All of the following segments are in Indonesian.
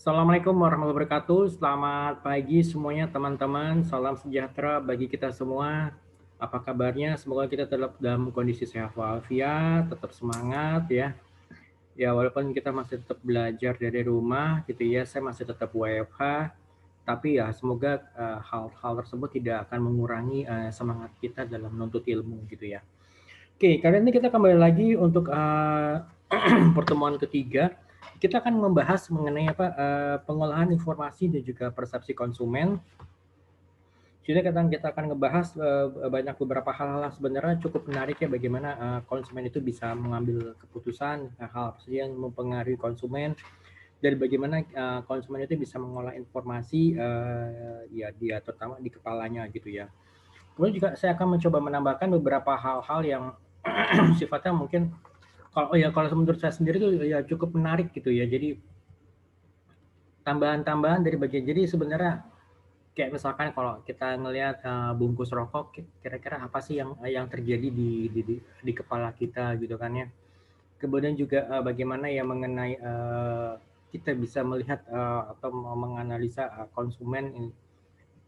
Assalamualaikum warahmatullahi wabarakatuh. Selamat pagi semuanya teman-teman. Salam sejahtera bagi kita semua. Apa kabarnya? Semoga kita tetap dalam kondisi sehat walafiat, tetap semangat ya. Ya walaupun kita masih tetap belajar dari rumah gitu ya, saya masih tetap WFH. Tapi ya semoga hal-hal tersebut tidak akan mengurangi semangat kita dalam menuntut ilmu gitu ya. Oke, kali ini kita kembali lagi untuk pertemuan ketiga. Kita akan membahas mengenai pengolahan informasi dan juga persepsi konsumen. Jadi kita akan ngebahas banyak beberapa hal-hal sebenarnya cukup menarik ya, bagaimana konsumen itu bisa mengambil keputusan, hal-hal yang mempengaruhi konsumen, dan bagaimana konsumen itu bisa mengolah informasi ya dia terutama di kepalanya gitu ya. Kemudian juga saya akan mencoba menambahkan beberapa hal-hal yang sifatnya mungkin kalau menurut saya sendiri itu ya cukup menarik gitu ya. Jadi tambahan-tambahan dari bagian, jadi sebenarnya kayak misalkan kalau kita ngelihat bungkus rokok, kira-kira apa sih yang terjadi di kepala kita gitu kan ya. Kemudian juga bagaimana ya mengenai kita bisa melihat atau menganalisa konsumen,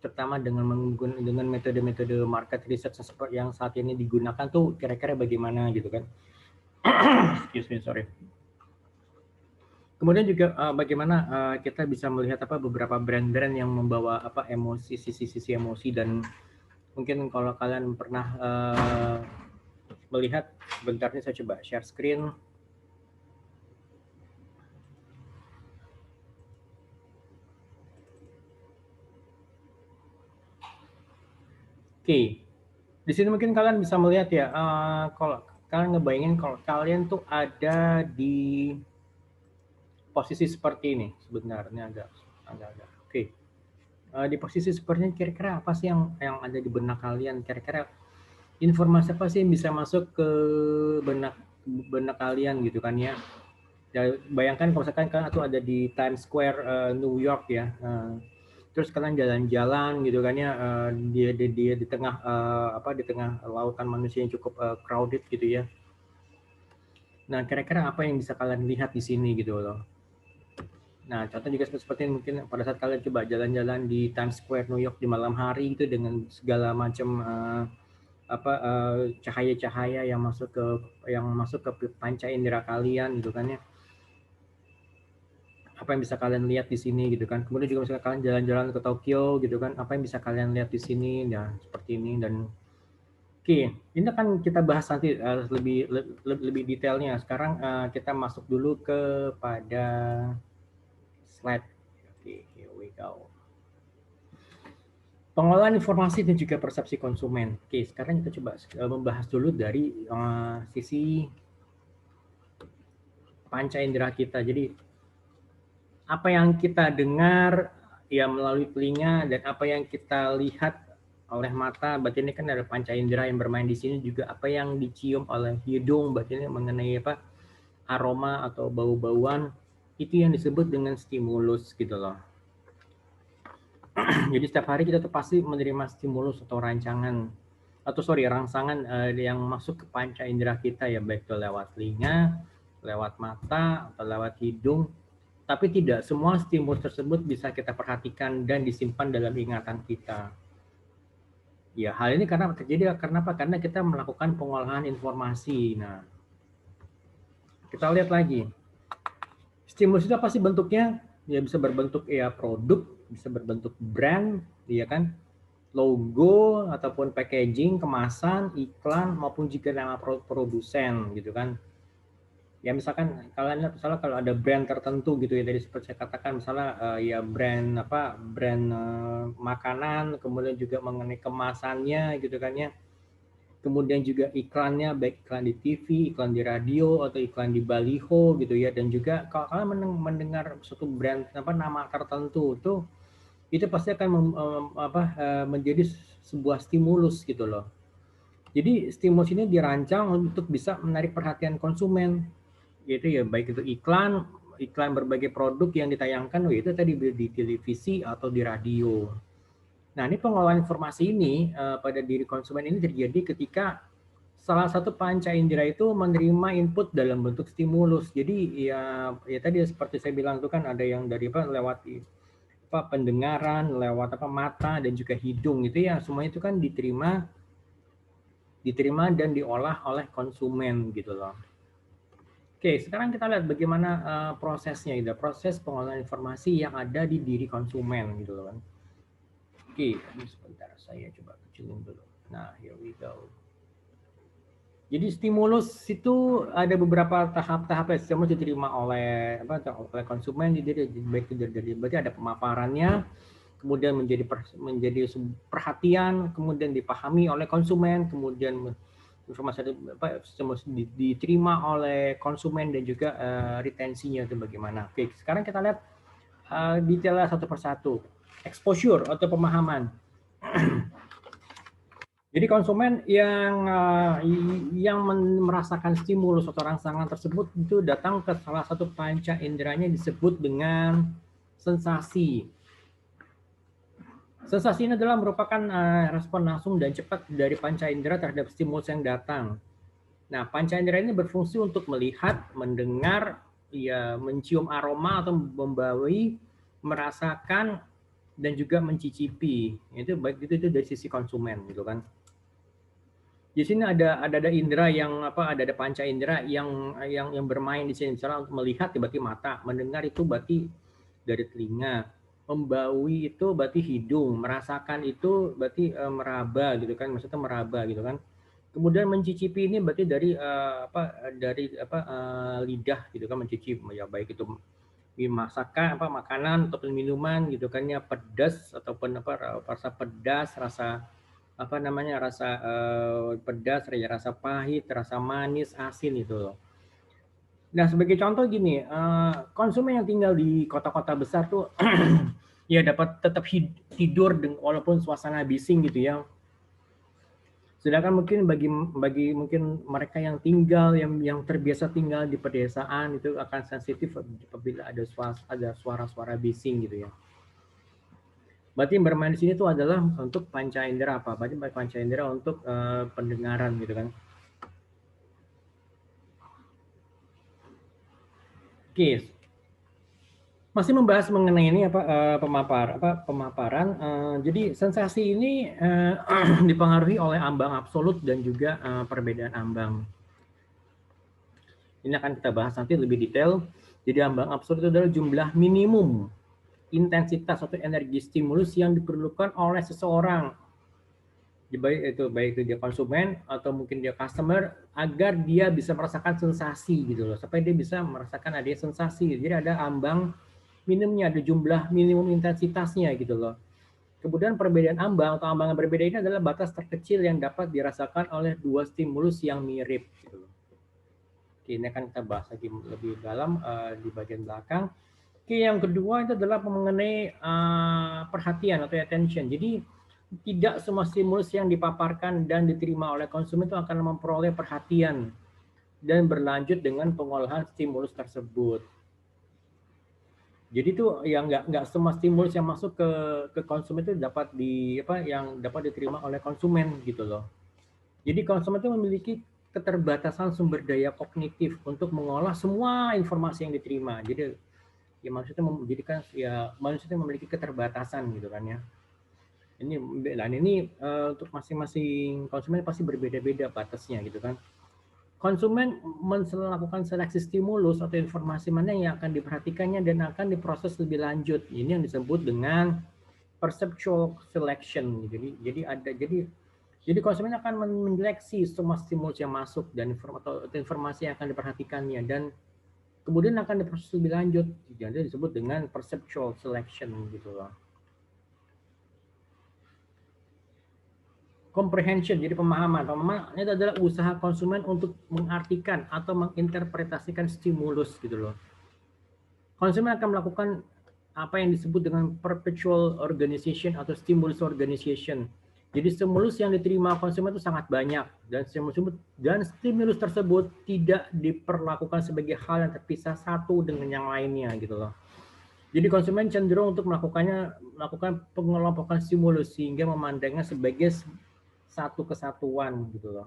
terutama dengan metode-metode market research yang saat ini digunakan tuh kira-kira bagaimana gitu kan. Excuse me, sorry. Kemudian juga bagaimana kita bisa melihat beberapa brand-brand yang membawa emosi, sisi-sisi emosi, dan mungkin kalau kalian pernah melihat, sebentar nih saya coba share screen. Oke, di sini mungkin kalian bisa melihat ya, kalau kalian ngebayangin kalau kalian tuh ada di posisi seperti ini, sebenarnya agak. Oke. Di posisi seperti ini, kira-kira apa sih yang ada di benak kalian? Kira-kira informasi apa sih yang bisa masuk ke benak benak kalian gitu kan ya? Ya bayangkan kalau misalkan kalian tuh ada di Times Square New York ya, terus kalian jalan-jalan gitu kan ya, dia di tengah di tengah lautan manusia yang cukup crowded gitu ya. Nah kira-kira apa yang bisa kalian lihat di sini gitu loh. Nah, contoh juga seperti mungkin pada saat kalian coba jalan-jalan di Times Square New York di malam hari itu dengan segala macam cahaya-cahaya yang masuk ke panca indera kalian gitu kan ya. Apa yang bisa kalian lihat di sini gitu kan. Kemudian juga misalnya kalian jalan-jalan ke Tokyo gitu kan, apa yang bisa kalian lihat di sini ya seperti ini. Dan oke, ini akan kita bahas nanti lebih detailnya. Sekarang kita masuk dulu kepada slide. Oke, here we go. Pengolahan informasi dan juga persepsi konsumen. Oke, sekarang kita coba membahas dulu dari sisi panca indera kita. Jadi apa yang kita dengar ya melalui telinga dan apa yang kita lihat oleh mata, berarti ini kan ada panca indera yang bermain di sini, juga apa yang dicium oleh hidung, berarti ini mengenai aroma atau bau-bauan, itu yang disebut dengan stimulus gitu loh. Jadi setiap hari kita tuh pasti menerima stimulus atau rangsangan yang masuk ke panca indera kita ya, baik itu lewat telinga, lewat mata, atau lewat hidung. Tapi tidak semua stimulus tersebut bisa kita perhatikan dan disimpan dalam ingatan kita. Ya, hal ini terjadi karena apa? Karena kita melakukan pengolahan informasi. Nah, kita lihat lagi. Stimulus itu apa sih bentuknya? Ya bisa berbentuk ya produk, bisa berbentuk brand, ya kan? Logo ataupun packaging, kemasan, iklan, maupun juga nama produsen gitu kan. Ya misalkan kalian lihat misalnya kalau ada brand tertentu gitu ya, tadi seperti saya katakan misalnya ya brand makanan, kemudian juga mengenai kemasannya gitu kan ya, kemudian juga iklannya, baik iklan di TV, iklan di radio, atau iklan di baliho gitu ya. Dan juga kalau kalian mendengar suatu brand nama tertentu tuh, itu pasti akan menjadi sebuah stimulus gitu loh. Jadi stimulus ini dirancang untuk bisa menarik perhatian konsumen, gitu ya, baik itu iklan berbagai produk yang ditayangkan, itu tadi di televisi atau di radio. Nah, ini pengolahan informasi ini pada diri konsumen ini terjadi ketika salah satu panca indera itu menerima input dalam bentuk stimulus. Jadi ya tadi seperti saya bilang itu kan ada yang dari lewat pendengaran, lewat mata dan juga hidung, itu ya semuanya itu kan diterima dan diolah oleh konsumen gitu loh. Oke, sekarang kita lihat bagaimana prosesnya, gitu. Proses pengolahan informasi yang ada di diri konsumen gitu loh kan. Oke, ini sebentar saya coba kecilin dulu. Nah, here we go. Jadi stimulus itu ada beberapa tahap-tahap. Stimulus diterima oleh konsumen, jadi baik itu dari berarti ada pemaparannya, kemudian menjadi perhatian, kemudian dipahami oleh konsumen, kemudian informasi stimulus diterima oleh konsumen dan juga retensinya itu bagaimana. Oke, sekarang kita lihat detailnya satu persatu. Exposure atau pemahaman. Jadi konsumen yang merasakan stimulus atau rangsangan tersebut itu datang ke salah satu panca inderanya disebut dengan sensasi. Sensasi ini adalah merupakan respon langsung dan cepat dari panca indera terhadap stimulus yang datang. Nah, panca indera ini berfungsi untuk melihat, mendengar, ya, mencium aroma atau membawahi, merasakan, dan juga mencicipi. Itu baik itu dari sisi konsumen gitu kan. Di sini ada indera yang ada panca indera yang bermain di sini. Misalnya untuk melihat berarti mata, mendengar itu berarti dari telinga, membaui itu berarti hidung, merasakan itu berarti meraba gitu kan, maksudnya meraba gitu kan. Kemudian mencicipi ini berarti dari lidah gitu kan, mencicipi ya, baik itu masakan makanan ataupun minuman gitu kan ya, pedas ataupun rasa pedas, rasa rasa pedas, rasa pahit, rasa manis, asin itu loh. Nah, sebagai contoh gini, konsumen yang tinggal di kota-kota besar tuh ya dapat tetap tidur walaupun suasana bising gitu ya. Sedangkan mungkin bagi mungkin mereka yang tinggal yang terbiasa tinggal di pedesaan itu akan sensitif apabila ada suara-suara bising gitu ya. Berarti yang bermain di sini itu adalah untuk panca indera apa? Berarti panca indera untuk pendengaran gitu kan. Oke. Masih membahas mengenai ini pemaparan. Jadi sensasi ini dipengaruhi oleh ambang absolut dan juga perbedaan ambang. Ini akan kita bahas nanti lebih detail. Jadi ambang absolut itu adalah jumlah minimum intensitas atau energi stimulus yang diperlukan oleh seseorang, baik itu dia konsumen atau mungkin dia customer, agar dia bisa merasakan sensasi gitu loh, supaya dia bisa merasakan ada sensasi. Jadi ada ambang minimumnya, ada jumlah minimum intensitasnya gitu loh. Kemudian perbedaan ambang atau ambang yang berbeda ini adalah batas terkecil yang dapat dirasakan oleh dua stimulus yang mirip gitu loh. Oke, ini akan kita bahas lagi lebih dalam di bagian belakang. Oke, yang kedua itu adalah mengenai perhatian atau attention. Jadi tidak semua stimulus yang dipaparkan dan diterima oleh konsumen itu akan memperoleh perhatian dan berlanjut dengan pengolahan stimulus tersebut. Jadi itu yang nggak semua stimulus yang masuk ke konsumen itu dapat diterima oleh konsumen gitu loh. Jadi konsumen itu memiliki keterbatasan sumber daya kognitif untuk mengolah semua informasi yang diterima. Jadi ya maksudnya menjadikan ya manusia memiliki keterbatasan gitu kan ya. Ini untuk masing-masing konsumen pasti berbeda-beda batasnya gitu kan. Konsumen melakukan seleksi stimulus atau informasi mana yang akan diperhatikannya dan akan diproses lebih lanjut. Ini yang disebut dengan perceptual selection. Jadi konsumen akan menyeleksi semua stimulus yang masuk dan informasi yang akan diperhatikannya dan kemudian akan diproses lebih lanjut. Jadi disebut dengan perceptual selection gitu loh. Comprehension, jadi pemahaman. Pemahaman itu adalah usaha konsumen untuk mengartikan atau menginterpretasikan stimulus gitu loh. Konsumen akan melakukan apa yang disebut dengan perpetual organization atau stimulus organization. Jadi stimulus yang diterima konsumen itu sangat banyak dan stimulus tersebut tidak diperlakukan sebagai hal yang terpisah satu dengan yang lainnya gitu loh. Jadi konsumen cenderung untuk melakukan pengelompokan stimulus sehingga memandangnya sebagai satu kesatuan gitu loh.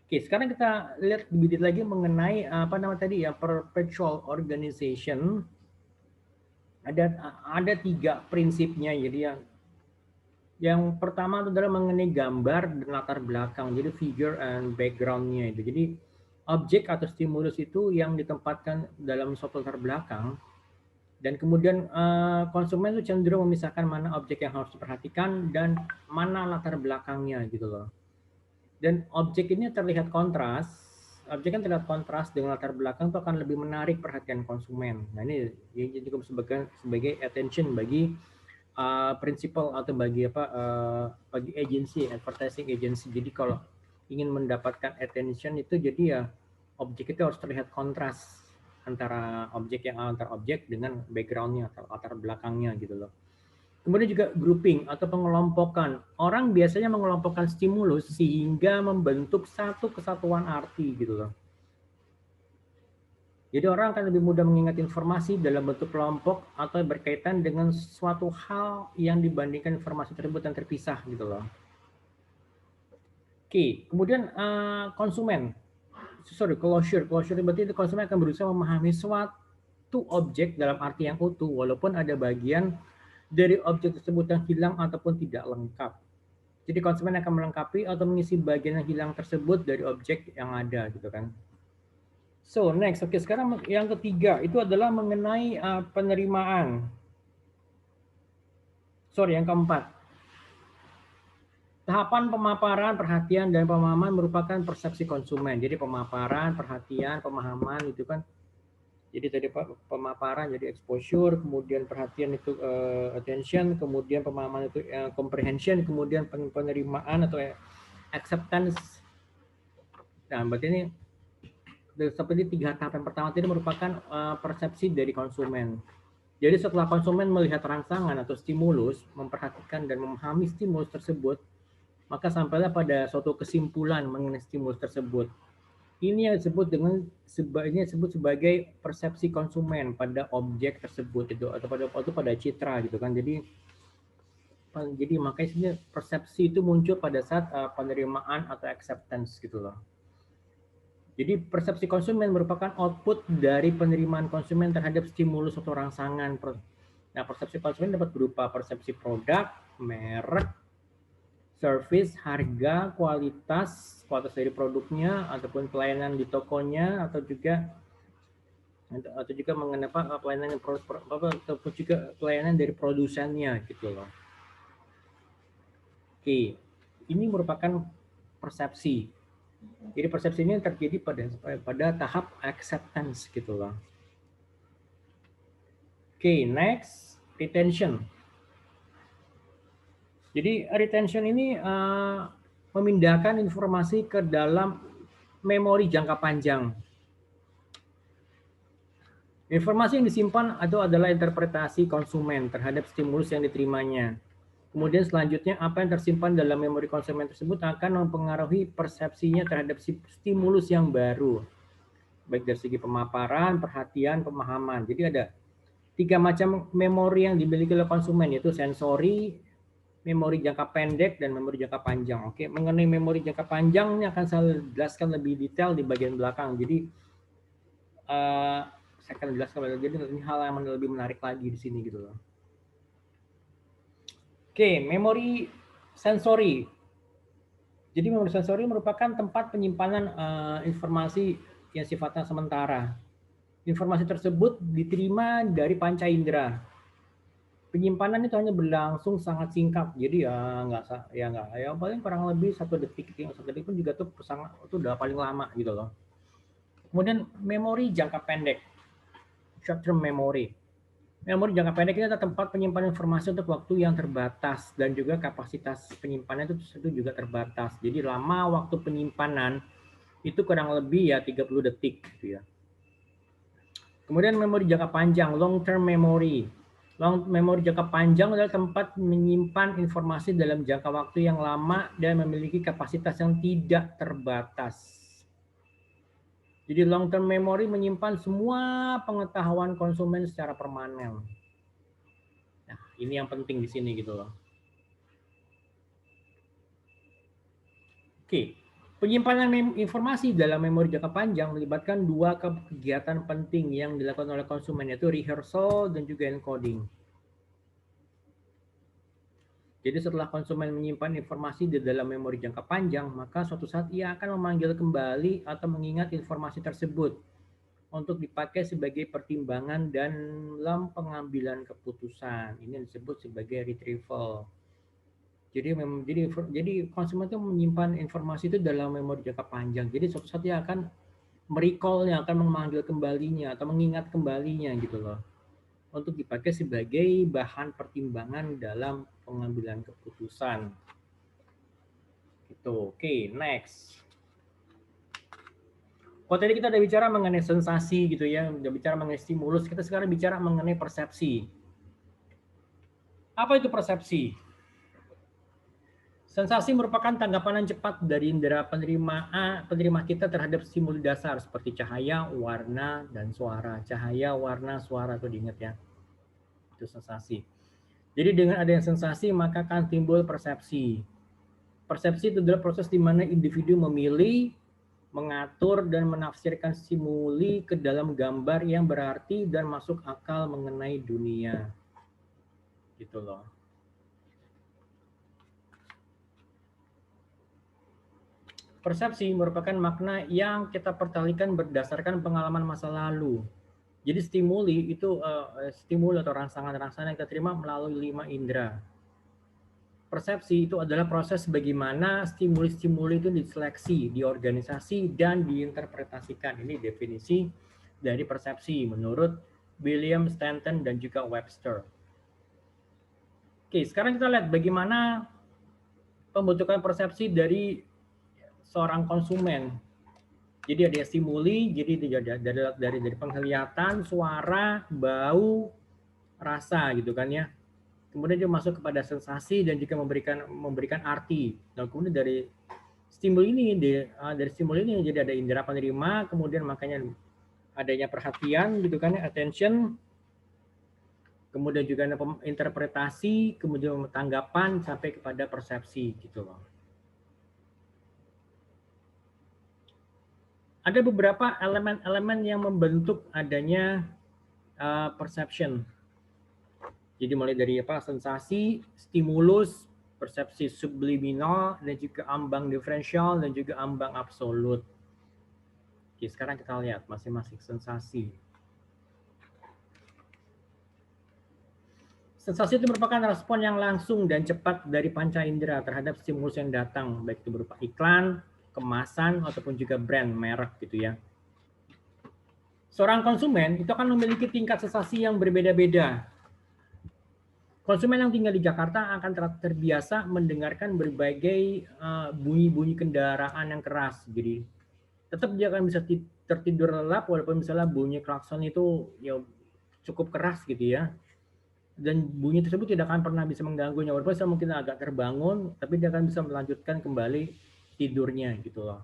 Oke, sekarang kita lihat lebih detail lagi mengenai apa nama tadi ya, perpetual organization. Ada 3 prinsipnya. Jadi yang pertama itu adalah mengenai gambar dan latar belakang. Jadi figure and background-nya itu. Jadi objek atau stimulus itu yang ditempatkan dalam suatu latar belakang, dan kemudian konsumen itu cenderung memisahkan mana objek yang harus diperhatikan dan mana latar belakangnya gitu loh. Dan objek ini terlihat kontras, objek yang terlihat kontras dengan latar belakang itu akan lebih menarik perhatian konsumen. Nah ini juga sebagai attention bagi prinsipal atau bagi agency, advertising agency. Jadi kalau ingin mendapatkan attention itu jadi ya objek itu harus terlihat kontras antara objek dengan backgroundnya atau latar belakangnya gitu loh. Kemudian juga grouping atau pengelompokan. Orang biasanya mengelompokkan stimulus sehingga membentuk satu kesatuan arti gitu loh. Jadi orang akan lebih mudah mengingat informasi dalam bentuk kelompok atau berkaitan dengan suatu hal yang dibandingkan informasi tersebut yang terpisah gitu loh. Oke, kemudian closure berarti konsumen akan berusaha memahami suatu objek dalam arti yang utuh walaupun ada bagian dari objek tersebut yang hilang ataupun tidak lengkap. Jadi konsumen akan melengkapi atau mengisi bagian yang hilang tersebut dari objek yang ada gitu kan. So next, oke, sekarang yang ketiga itu adalah mengenai penerimaan. Yang keempat, tahapan pemaparan, perhatian, dan pemahaman merupakan persepsi konsumen. Jadi pemaparan, perhatian, pemahaman itu kan. Jadi tadi pemaparan jadi exposure, kemudian perhatian itu attention, kemudian pemahaman itu comprehension, kemudian penerimaan atau acceptance. Nah, berarti ini seperti 3 tahap yang pertama tadi merupakan persepsi dari konsumen. Jadi setelah konsumen melihat rangsangan atau stimulus, memperhatikan dan memahami stimulus tersebut, maka sampailah pada suatu kesimpulan mengenai stimulus tersebut. Ini yang disebut sebagai persepsi konsumen pada objek tersebut itu atau pada citra gitu kan. Jadi makanya persepsi itu muncul pada saat penerimaan atau acceptance gitu loh. Jadi persepsi konsumen merupakan output dari penerimaan konsumen terhadap stimulus atau rangsangan. Nah, persepsi konsumen dapat berupa persepsi produk, merek, service, harga, kualitas dari produknya ataupun pelayanan di tokonya atau juga mengenai pelayanan ataupun juga pelayanan dari produsennya gitu loh. Oke, ini merupakan persepsi. Jadi persepsi ini terjadi pada tahap acceptance gitu loh. Oke, next, retention. Jadi retention ini memindahkan informasi ke dalam memori jangka panjang. Informasi yang disimpan adalah interpretasi konsumen terhadap stimulus yang diterimanya. Kemudian selanjutnya apa yang tersimpan dalam memori konsumen tersebut akan mempengaruhi persepsinya terhadap stimulus yang baru. Baik dari segi pemaparan, perhatian, pemahaman. Jadi ada 3 macam memori yang dimiliki oleh konsumen, yaitu sensori, memori jangka pendek, dan memori jangka panjang. Oke, mengenai memori jangka panjang ini akan saya jelaskan lebih detail di bagian belakang. Jadi saya akan jelaskan jadi ini hal yang lebih menarik lagi di sini gitu loh. Oke, memori sensori. Jadi memori sensori merupakan tempat penyimpanan informasi yang sifatnya sementara. Informasi tersebut diterima dari panca indera. Penyimpanan itu hanya berlangsung sangat singkat, jadi ya paling kurang lebih 1 detik pun juga tuh itu udah paling lama gitu loh. Kemudian memori jangka pendek, short term memory. Memori jangka pendek ini adalah tempat penyimpanan informasi untuk waktu yang terbatas dan juga kapasitas penyimpanan itu juga terbatas. Jadi lama waktu penyimpanan itu kurang lebih ya 30 detik gitu ya. Kemudian memori jangka panjang, long term memory. Memori jangka panjang adalah tempat menyimpan informasi dalam jangka waktu yang lama dan memiliki kapasitas yang tidak terbatas. Jadi long term memory menyimpan semua pengetahuan konsumen secara permanen. Nah, ini yang penting di sini gitu loh. Oke. Penyimpanan informasi dalam memori jangka panjang melibatkan dua kegiatan penting yang dilakukan oleh konsumen, yaitu rehearsal dan juga encoding. Jadi setelah konsumen menyimpan informasi di dalam memori jangka panjang, maka suatu saat ia akan memanggil kembali atau mengingat informasi tersebut untuk dipakai sebagai pertimbangan dalam pengambilan keputusan. Ini disebut sebagai retrieval. Jadi konsumen itu menyimpan informasi itu dalam memori jangka panjang. Jadi suatu saat dia akan merecallnya, akan memanggil kembalinya atau mengingat kembalinya gitu loh, untuk dipakai sebagai bahan pertimbangan dalam pengambilan keputusan. Gitu. Oke, next. Kalau tadi kita udah bicara mengenai sensasi gitu ya, udah bicara mengenai stimulus, kita sekarang bicara mengenai persepsi. Apa itu persepsi? Sensasi merupakan tanggapan yang cepat dari indera penerima kita terhadap stimuli dasar seperti cahaya, warna, dan suara. Cahaya, warna, suara itu diingat ya. Itu sensasi. Jadi dengan adanya sensasi maka akan timbul persepsi. Persepsi itu adalah proses di mana individu memilih, mengatur, dan menafsirkan stimuli ke dalam gambar yang berarti dan masuk akal mengenai dunia. Gitu loh. Persepsi merupakan makna yang kita pertalikan berdasarkan pengalaman masa lalu. Jadi stimuli itu stimuli atau rangsangan-rangsangan yang kita terima melalui 5 indera. Persepsi itu adalah proses bagaimana stimuli-stimuli itu diseleksi, diorganisasi, dan diinterpretasikan. Ini definisi dari persepsi menurut William Stanton dan juga Webster. Oke, sekarang kita lihat bagaimana pembentukan persepsi dari seorang konsumen. Jadi ada stimuli, jadi dari penglihatan, suara, bau, rasa gitu kan ya. Kemudian dia masuk kepada sensasi dan juga memberikan arti. Nah, kemudian dari stimuli ini jadi ada indera penerima, kemudian makanya adanya perhatian gitu kan ya, attention. Kemudian juga ada interpretasi, kemudian tanggapan sampai kepada persepsi gitu loh. Ada beberapa elemen-elemen yang membentuk adanya perception. Jadi mulai dari sensasi, stimulus, persepsi subliminal, dan juga ambang diferensial, dan juga ambang absolut. Oke, sekarang kita lihat masing-masing sensasi. Sensasi itu merupakan respon yang langsung dan cepat dari panca indera terhadap stimulus yang datang, baik itu berupa iklan, kemasan, ataupun juga brand, merek gitu ya. Seorang konsumen itu akan memiliki tingkat sensasi yang berbeda-beda. Konsumen yang tinggal di Jakarta akan terbiasa mendengarkan berbagai bunyi-bunyi kendaraan yang keras. Jadi tetap dia akan bisa tertidur lelap walaupun misalnya bunyi klakson itu ya cukup keras gitu ya. Dan bunyi tersebut tidak akan pernah bisa mengganggunya. Walaupun saya mungkin agak terbangun, tapi dia akan bisa melanjutkan kembali tidurnya gitu loh.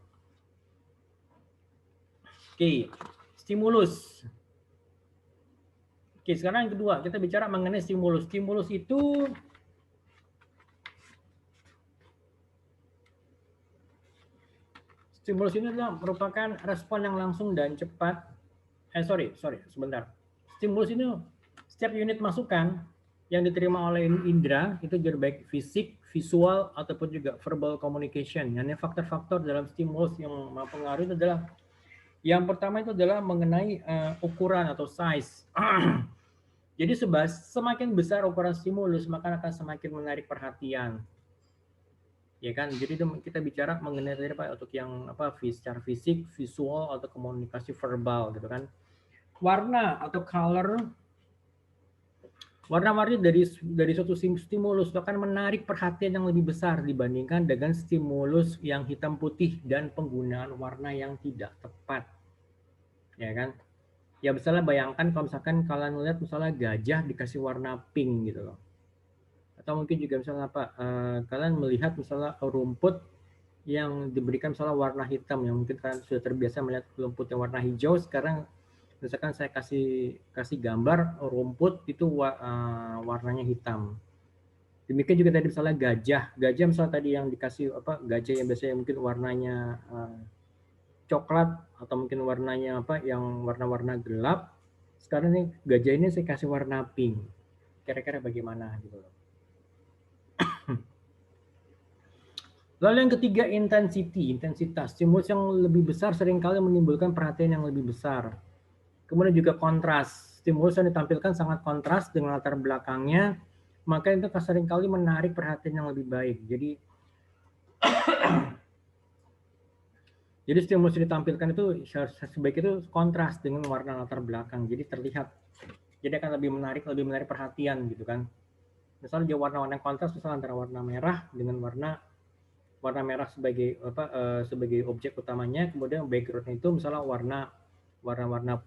Oke, stimulus. Oke, sekarang yang kedua, kita bicara mengenai stimulus. Stimulus itu ini adalah merupakan respon yang langsung dan cepat. Sebentar. Stimulus ini setiap unit masukan yang diterima oleh indera itu jadi baik fisik, visual, ataupun juga verbal communication. Yani faktor-faktor dalam stimulus yang mempengaruhi itu adalah yang pertama itu adalah mengenai ukuran atau size. Jadi semakin besar ukuran stimulus, maka akan semakin menarik perhatian. Ya kan, jadi kita bicara mengenai tadi Pak untuk yang secara fisik, visual, atau komunikasi verbal gitu kan. Warna atau color, warna-warni dari suatu stimulus itu akan menarik perhatian yang lebih besar dibandingkan dengan stimulus yang hitam putih dan penggunaan warna yang tidak tepat. Ya kan? Ya misalnya bayangkan kalau misalkan kalian lihat misalnya gajah dikasih warna pink gitu loh. Atau mungkin juga misalnya kalian melihat misalnya rumput yang diberikan misalnya warna hitam, yang mungkin kalian sudah terbiasa melihat rumput yang warna hijau, sekarang misalkan saya kasih gambar rumput itu warnanya hitam. Demikian juga tadi misalnya gajah misalnya tadi yang dikasih apa, gajah yang biasanya mungkin warnanya coklat atau mungkin warnanya apa yang warna-warna gelap. Sekarang nih gajah ini saya kasih warna pink. Kira-kira bagaimana gitu loh. Lalu yang ketiga intensitas. Stimulus yang lebih besar seringkali menimbulkan perhatian yang lebih besar. Kemudian juga kontras. Stimulus yang ditampilkan sangat kontras dengan latar belakangnya, maka itu seringkali menarik perhatian yang lebih baik. Jadi stimulus yang ditampilkan itu sebaik itu kontras dengan warna latar belakang. Jadi terlihat. Jadi akan lebih menarik perhatian gitu kan. Misalnya dia warna-warna kontras, misalnya antara warna merah dengan warna merah sebagai apa sebagai objek utamanya, kemudian background itu misalnya warna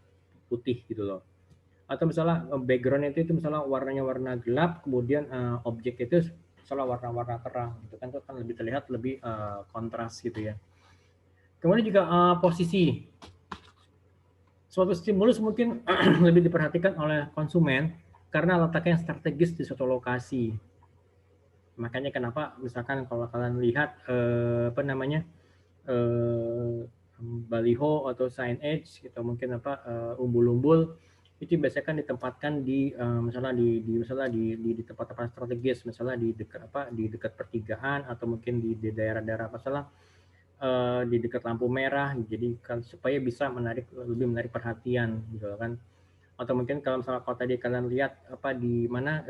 putih gitu loh. Atau misalnya background itu misalnya warnanya warna gelap, kemudian objek itu misalnya warna-warna terang gitu kan, itu kan lebih terlihat lebih kontras gitu ya. Kemudian juga posisi. Suatu stimulus mungkin lebih diperhatikan oleh konsumen karena letaknya strategis di suatu lokasi. Makanya kenapa misalkan kalau kalian lihat apa namanya baliho atau signage gitu mungkin apa umbul-umbul itu biasanya kan ditempatkan di misalnya di tempat-tempat strategis, misalnya di dekat apa di dekat pertigaan atau mungkin di daerah-daerah masalah di dekat lampu merah, jadi kan supaya bisa lebih menarik perhatian gitu kan. Atau mungkin kalau misalnya kalau tadi kalian lihat apa di mana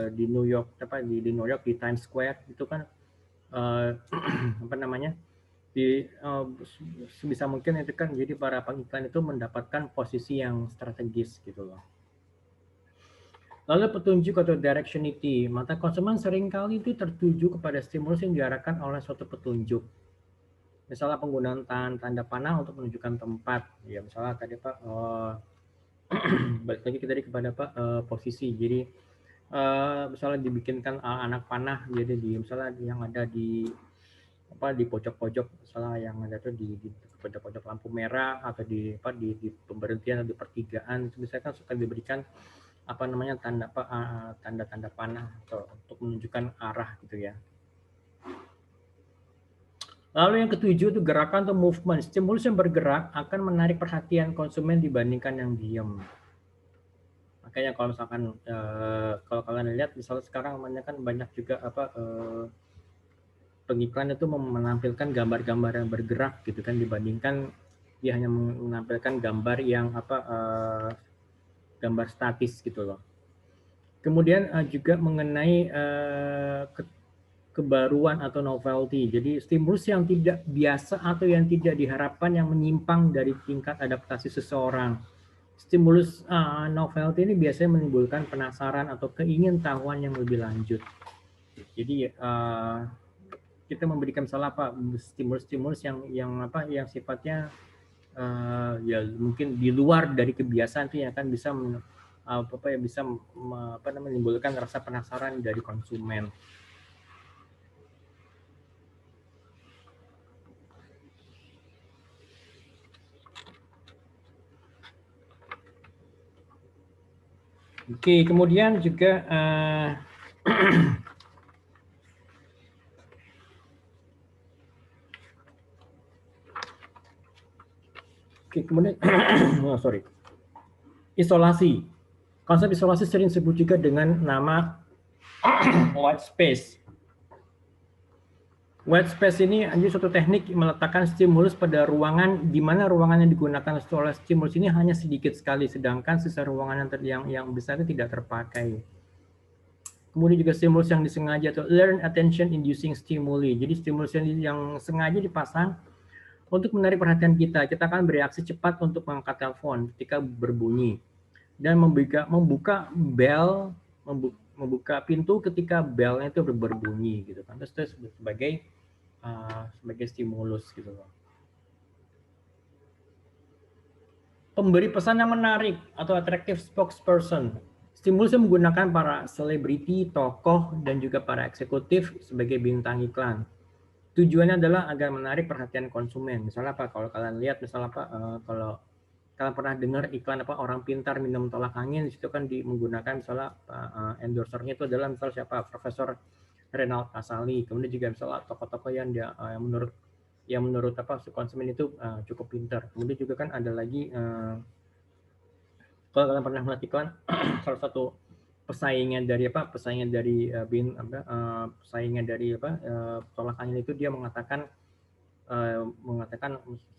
di New York apa di New York di Times Square itu kan apa namanya sebisa mungkin itu kan jadi para pengiklan itu mendapatkan posisi yang strategis gitu loh. Lalu petunjuk atau directionality, mata konsumen seringkali itu tertuju kepada stimulus yang diarahkan oleh suatu petunjuk. Misalnya penggunaan tanda panah untuk menunjukkan tempat, ya misalnya tadi Pak balik lagi tadi kepada Pak posisi. Jadi misalnya dibikinkan anak panah, jadi misalnya yang ada di apa di pojok-pojok misalnya yang ada tuh di pojok-pojok lampu merah atau di pemberhentian atau di pertigaan itu misalnya kan suka diberikan apa namanya tanda-tanda panah atau untuk menunjukkan arah gitu ya. Lalu yang ketujuh itu gerakan atau movement. Stimulus yang bergerak akan menarik perhatian konsumen dibandingkan yang diam. Makanya kalau misalkan kalau kalian lihat misalnya sekarang kan banyak juga apa pengiklan itu menampilkan gambar-gambar yang bergerak gitu kan dibandingkan dia hanya menampilkan gambar yang apa gambar statis gitu loh. Kemudian juga mengenai kebaruan atau novelty. Jadi stimulus yang tidak biasa atau yang tidak diharapkan yang menyimpang dari tingkat adaptasi seseorang. Stimulus novelty ini biasanya menimbulkan penasaran atau keingintahuan yang lebih lanjut. Jadi kita memberikan misalnya apa stimulus-stimulus yang apa yang sifatnya ya mungkin di luar dari kebiasaan itu yang akan bisa apa ya bisa apa namanya menimbulkan rasa penasaran dari konsumen. Oke, kemudian juga oke, kemudian sorry. Isolasi. Konsep isolasi sering disebut juga dengan nama white space. White space ini adalah suatu teknik meletakkan stimulus pada ruangan di mana ruangan yang digunakan oleh stimulus ini hanya sedikit sekali, sedangkan sisa ruangan yang besar itu tidak terpakai. Kemudian juga stimulus yang disengaja atau learn attention inducing stimuli. Jadi stimulus yang sengaja dipasang untuk menarik perhatian kita. Kita akan bereaksi cepat untuk mengangkat telepon ketika berbunyi dan membuka bel, membuka pintu ketika belnya itu berbunyi gitu kan. Terus sebagai stimulus gitu loh. Pemberi pesan yang menarik atau attractive spokesperson. Stimulus yang menggunakan para selebriti, tokoh, dan juga para eksekutif sebagai bintang iklan. Tujuannya adalah agar menarik perhatian konsumen. Misalnya apa? Kalau kalian lihat, misalnya apa? Kalau kalian pernah dengar iklan apa orang pintar minum tolak angin, di situ kan menggunakan misalnya endorsernya itu adalah misalnya siapa, Profesor Renald Kasali, kemudian juga misalnya tokoh-tokoh yang dia yang menurut apa konsumen itu cukup pintar. Kemudian juga kan ada lagi kalau kalian pernah melihat iklan salah satu pesaingnya dari pesaingnya dari tolak angin itu dia mengatakan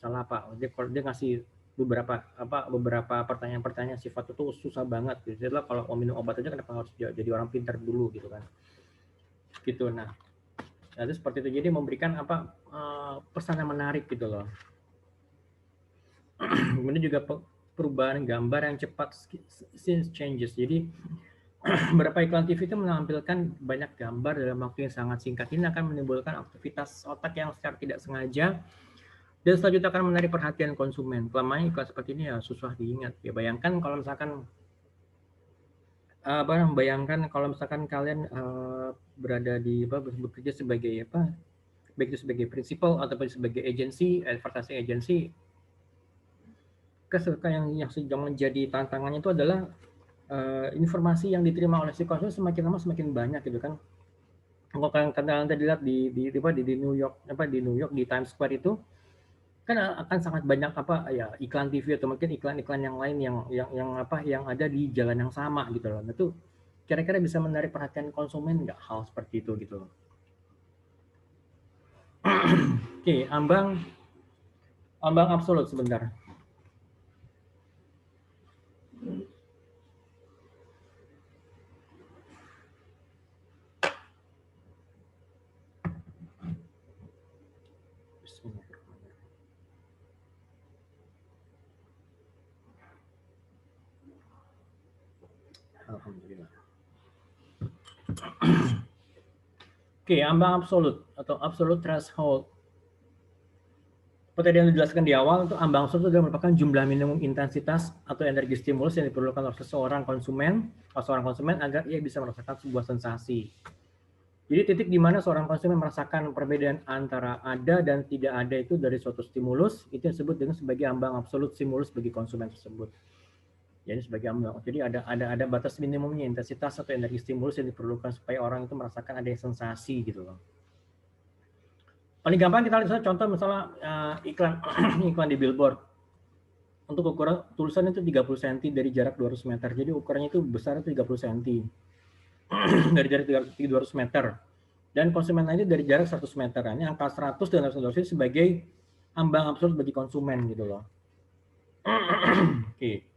salah apa dia ngasih beberapa pertanyaan-pertanyaan sifat itu susah banget gitu. Jadi kalau mau minum obat aja kenapa harus jadi orang pintar dulu gitu kan. Gitu. Nah, itu seperti itu. Jadi memberikan pesan yang menarik gitu loh. Kemudian juga perubahan gambar yang cepat scene changes. Jadi beberapa iklan TV itu menampilkan banyak gambar dalam waktu yang sangat singkat. Ini akan menimbulkan aktivitas otak yang secara tidak sengaja dan selanjutnya akan menarik perhatian konsumen. Selama iklan seperti ini ya susah diingat. Ya bayangkan kalau misalkan kalian berada di bekerja sebagai baik itu sebagai principal ataupun sebagai agensi, advertising agency, yang sedang menjadi tantangannya itu adalah informasi yang diterima oleh si konsumen semakin lama semakin banyak gitu kan. Kalau kalian tadi lihat di New York di Times Square itu kan akan sangat banyak iklan TV atau mungkin iklan-iklan yang lain yang ada di jalan yang sama gitu loh. Itu kira-kira bisa menarik perhatian konsumen nggak hal seperti itu gitu loh. Oke, ambang absolut sebentar. Alhamdulillah. Oke, ambang absolut atau absolute threshold. Seperti yang dijelaskan di awal, itu ambang absolut itu merupakan jumlah minimum intensitas atau energi stimulus yang diperlukan oleh seorang konsumen agar ia bisa merasakan sebuah sensasi. Jadi titik di mana seorang konsumen merasakan perbedaan antara ada dan tidak ada itu dari suatu stimulus, itu disebut dengan sebagai ambang absolut stimulus bagi konsumen tersebut. Jadi ada batas minimumnya intensitas atau energi stimulus yang diperlukan supaya orang itu merasakan ada sensasi gitu loh. Paling gampang kita lihat contoh misalnya iklan di billboard. Untuk ukuran tulisan itu 30 cm dari jarak 200 meter. Jadi ukurannya itu besar itu 30 cm. Dari jarak 200 meter. Dan konsumen lainnya dari jarak 100 meter. Ini angka 100 dan 100 sebagai ambang absolut bagi konsumen gitu loh. Oke.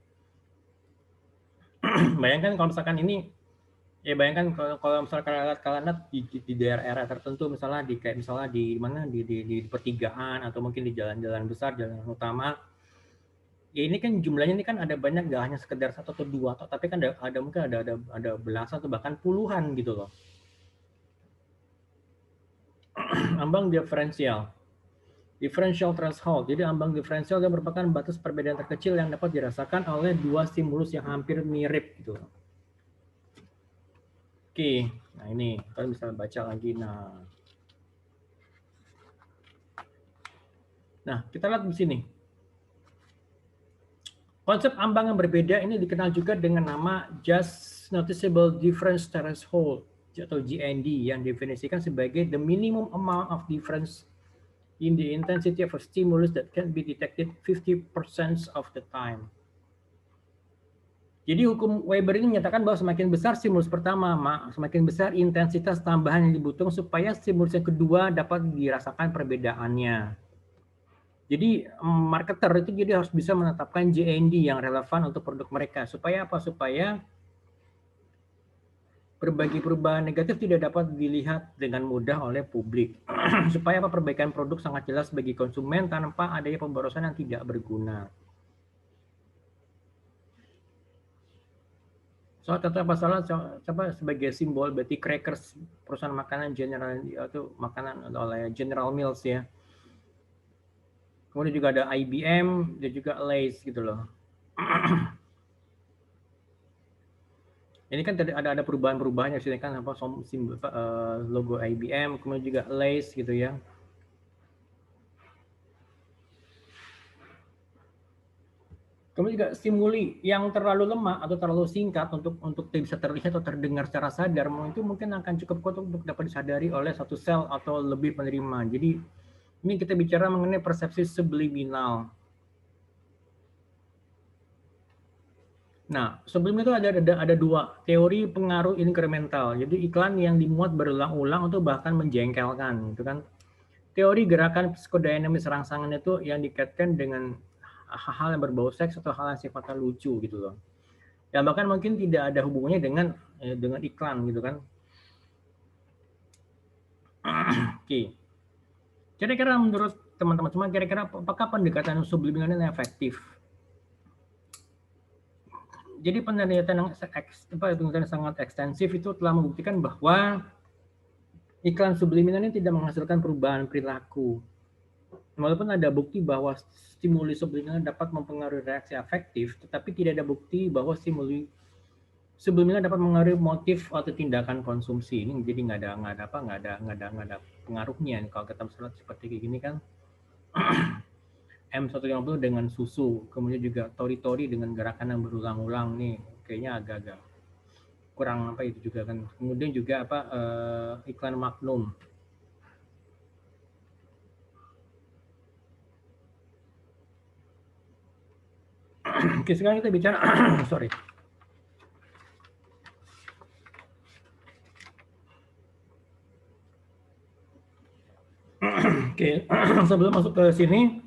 Bayangkan kalau misalkan ini, ya bayangkan kalau misalkan kalian lihat di daerah tertentu, misalnya di pertigaan atau mungkin di jalan-jalan besar, jalan utama. Ya ini kan jumlahnya ini kan ada banyak, gak hanya sekedar satu atau dua, tapi kan mungkin ada belasan atau bahkan puluhan gitu loh. Ambang differential threshold. Jadi ambang diferensial itu merupakan batas perbedaan terkecil yang dapat dirasakan oleh dua stimulus yang hampir mirip gitu. Oke, nah ini kalian bisa baca lagi. Nah kita lihat di sini. Konsep ambang yang berbeda ini dikenal juga dengan nama Just Noticeable Difference Threshold atau GND yang definisikan sebagai the minimum amount of difference in the intensity of a stimulus that can be detected 50% of the time. Jadi hukum Weber ini menyatakan bahwa semakin besar stimulus pertama, semakin besar intensitas tambahan yang dibutuhkan supaya stimulus yang kedua dapat dirasakan perbedaannya. Jadi marketer itu jadi harus bisa menetapkan JND yang relevan untuk produk mereka. Supaya apa? Supaya berbagai perubahan negatif tidak dapat dilihat dengan mudah oleh publik. Supaya perbaikan produk sangat jelas bagi konsumen tanpa adanya pemborosan yang tidak berguna. Soal contoh masalah sebagai simbol berarti crackers, perusahaan makanan general itu makanan oleh General Mills ya. Kemudian juga ada IBM dan juga Lay's gitu loh. Ini kan ada perubahan-perubahan yang sini kan simbol logo IBM, kemudian juga Lay's gitu ya. Kemudian juga stimuli yang terlalu lemah atau terlalu singkat untuk bisa terlihat atau terdengar secara sadar, itu mungkin akan cukup kuat untuk dapat disadari oleh satu sel atau lebih penerima. Jadi ini kita bicara mengenai persepsi subliminal. Nah, sebelum itu ada dua teori pengaruh inkremental. Jadi iklan yang dimuat berulang-ulang atau bahkan menjengkelkan, gitu kan. Teori gerakan psikodinamis rangsangan itu yang dikaitkan dengan hal-hal yang berbau seks atau hal yang sifatnya lucu gitu loh. Ya bahkan mungkin tidak ada hubungannya dengan iklan gitu kan. Oke. Kira-kira menurut teman-teman semua, kira-kira apakah pendekatan subliminal ini efektif? Jadi penelitian yang sangat ekstensif itu telah membuktikan bahwa iklan subliminal ini tidak menghasilkan perubahan perilaku. Walaupun ada bukti bahwa stimuli subliminal dapat mempengaruhi reaksi afektif, tetapi tidak ada bukti bahwa stimuli subliminal dapat mengaruhi motif atau tindakan konsumsi. Ini jadi nggak ada pengaruhnya. Kalau kita misalnya seperti gini kan, M150 dengan susu, kemudian juga tori-tori dengan gerakan yang berulang-ulang nih, kayaknya agak-agak kurang apa itu juga kan. Kemudian juga iklan Magnum. Oke, sekarang kita bicara sorry. Oke, sebelum masuk ke sini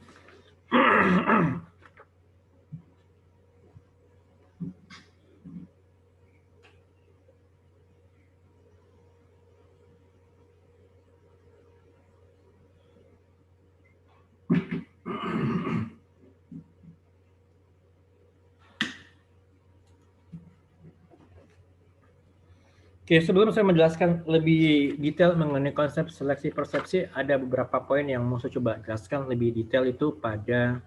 Oke, sebelum saya menjelaskan lebih detail mengenai konsep seleksi persepsi, ada beberapa poin yang mau saya coba jelaskan lebih detail itu pada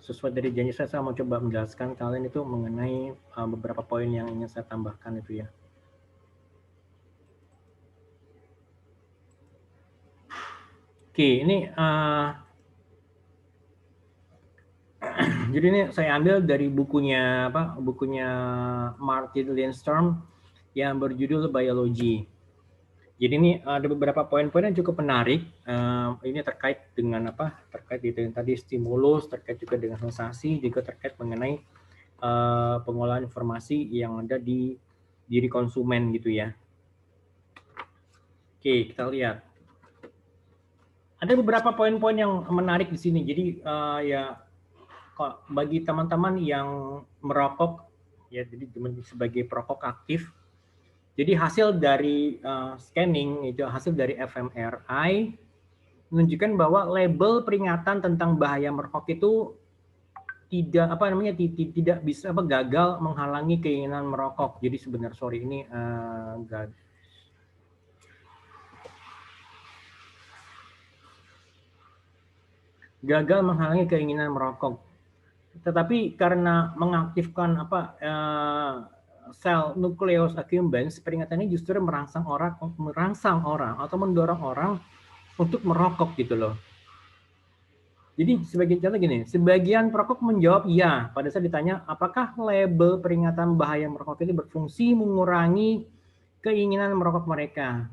sesuai dari janji saya mau coba menjelaskan kalian itu mengenai beberapa poin yang ingin saya tambahkan itu ya. Oke, ini jadi ini saya ambil dari bukunya Martin Lindstrom yang berjudul Biology. Jadi ini ada beberapa poin-poin yang cukup menarik. Ini terkait dengan terkait dengan tadi stimulus, terkait juga dengan sensasi, juga terkait mengenai pengolahan informasi yang ada di diri konsumen gitu ya. Oke, kita lihat. Ada beberapa poin-poin yang menarik di sini. Jadi ya bagi teman-teman yang merokok ya, jadi sebagai perokok aktif, jadi hasil dari scanning itu hasil dari fMRI menunjukkan bahwa label peringatan tentang bahaya merokok itu tidak bisa gagal menghalangi keinginan merokok. Jadi sebenarnya ini gagal menghalangi keinginan merokok. Tetapi karena mengaktifkan sel nukleus accumbens, peringatan ini justru merangsang orang atau mendorong orang untuk merokok gitu loh. Jadi sebagai contoh gini, sebagian perokok menjawab iya pada saat ditanya apakah label peringatan bahaya merokok itu berfungsi mengurangi keinginan merokok mereka.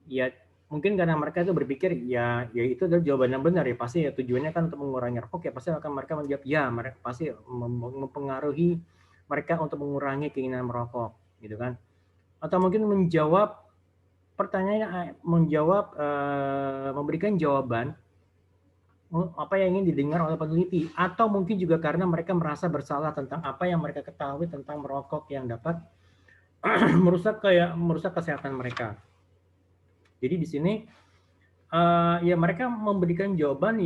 Ya mungkin karena mereka itu berpikir ya itu adalah jawaban yang benar ya, pasti ya tujuannya kan untuk mengurangi rokok ya, pasti akan mereka menjawab ya, mereka pasti mempengaruhi mereka untuk mengurangi keinginan merokok gitu kan. Atau mungkin menjawab pertanyaannya, memberikan jawaban apa yang ingin didengar oleh peneliti, atau mungkin juga karena mereka merasa bersalah tentang apa yang mereka ketahui tentang merokok yang dapat merusak kesehatan mereka. Jadi di sini ya mereka memberikan jawaban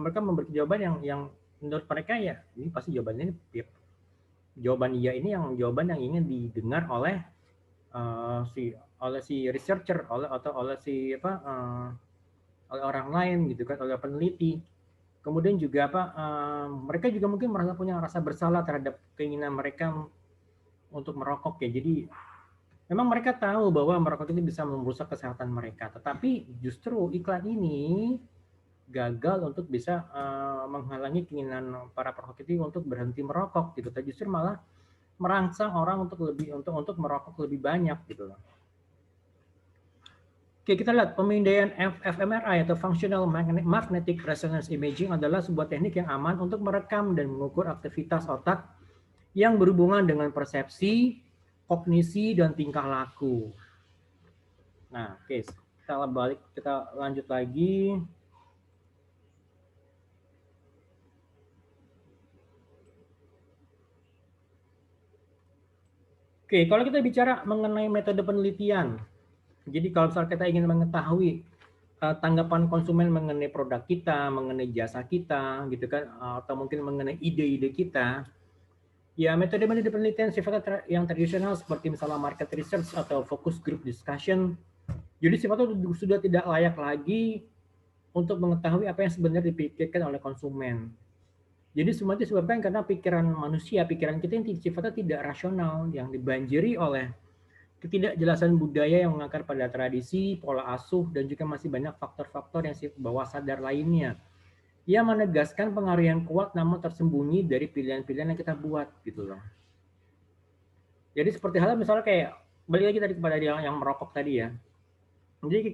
mereka memberikan jawaban yang menurut mereka ya ini pasti jawabannya ya, jawaban iya ini yang jawaban yang ingin didengar oleh si researcher oleh orang lain gitu kan, oleh peneliti. Kemudian juga mereka juga mungkin merasa punya rasa bersalah terhadap keinginan mereka untuk merokok ya. Jadi memang mereka tahu bahwa merokok ini bisa merusak kesehatan mereka, tetapi justru iklan ini gagal untuk bisa menghalangi keinginan para perokok itu untuk berhenti merokok gitu, tapi justru malah merangsang orang untuk merokok lebih banyak gitu loh. Oke, kita lihat pemindaian fMRI atau Functional Magnetic Resonance Imaging adalah sebuah teknik yang aman untuk merekam dan mengukur aktivitas otak yang berhubungan dengan persepsi, kognisi, dan tingkah laku. Nah, oke, kita lanjut lagi. Oke, kalau kita bicara mengenai metode penelitian, jadi kalau misalnya kita ingin mengetahui tanggapan konsumen mengenai produk kita, mengenai jasa kita, gitu kan, atau mungkin mengenai ide-ide kita, ya metode-metode penelitian sifatnya yang tradisional seperti misalnya market research atau focus group discussion, jadi sifatnya sudah tidak layak lagi untuk mengetahui apa yang sebenarnya dipikirkan oleh konsumen. Jadi semua itu disebabkan karena pikiran manusia, pikiran kita yang sifatnya tidak rasional, yang dibanjiri oleh ketidakjelasan budaya yang mengakar pada tradisi, pola asuh, dan juga masih banyak faktor-faktor yang bawah sadar lainnya. Ia menegaskan pengaruh yang kuat namun tersembunyi dari pilihan-pilihan yang kita buat gitu loh. Jadi seperti halnya misalnya kayak balik lagi tadi kepada yang merokok tadi ya. Jadi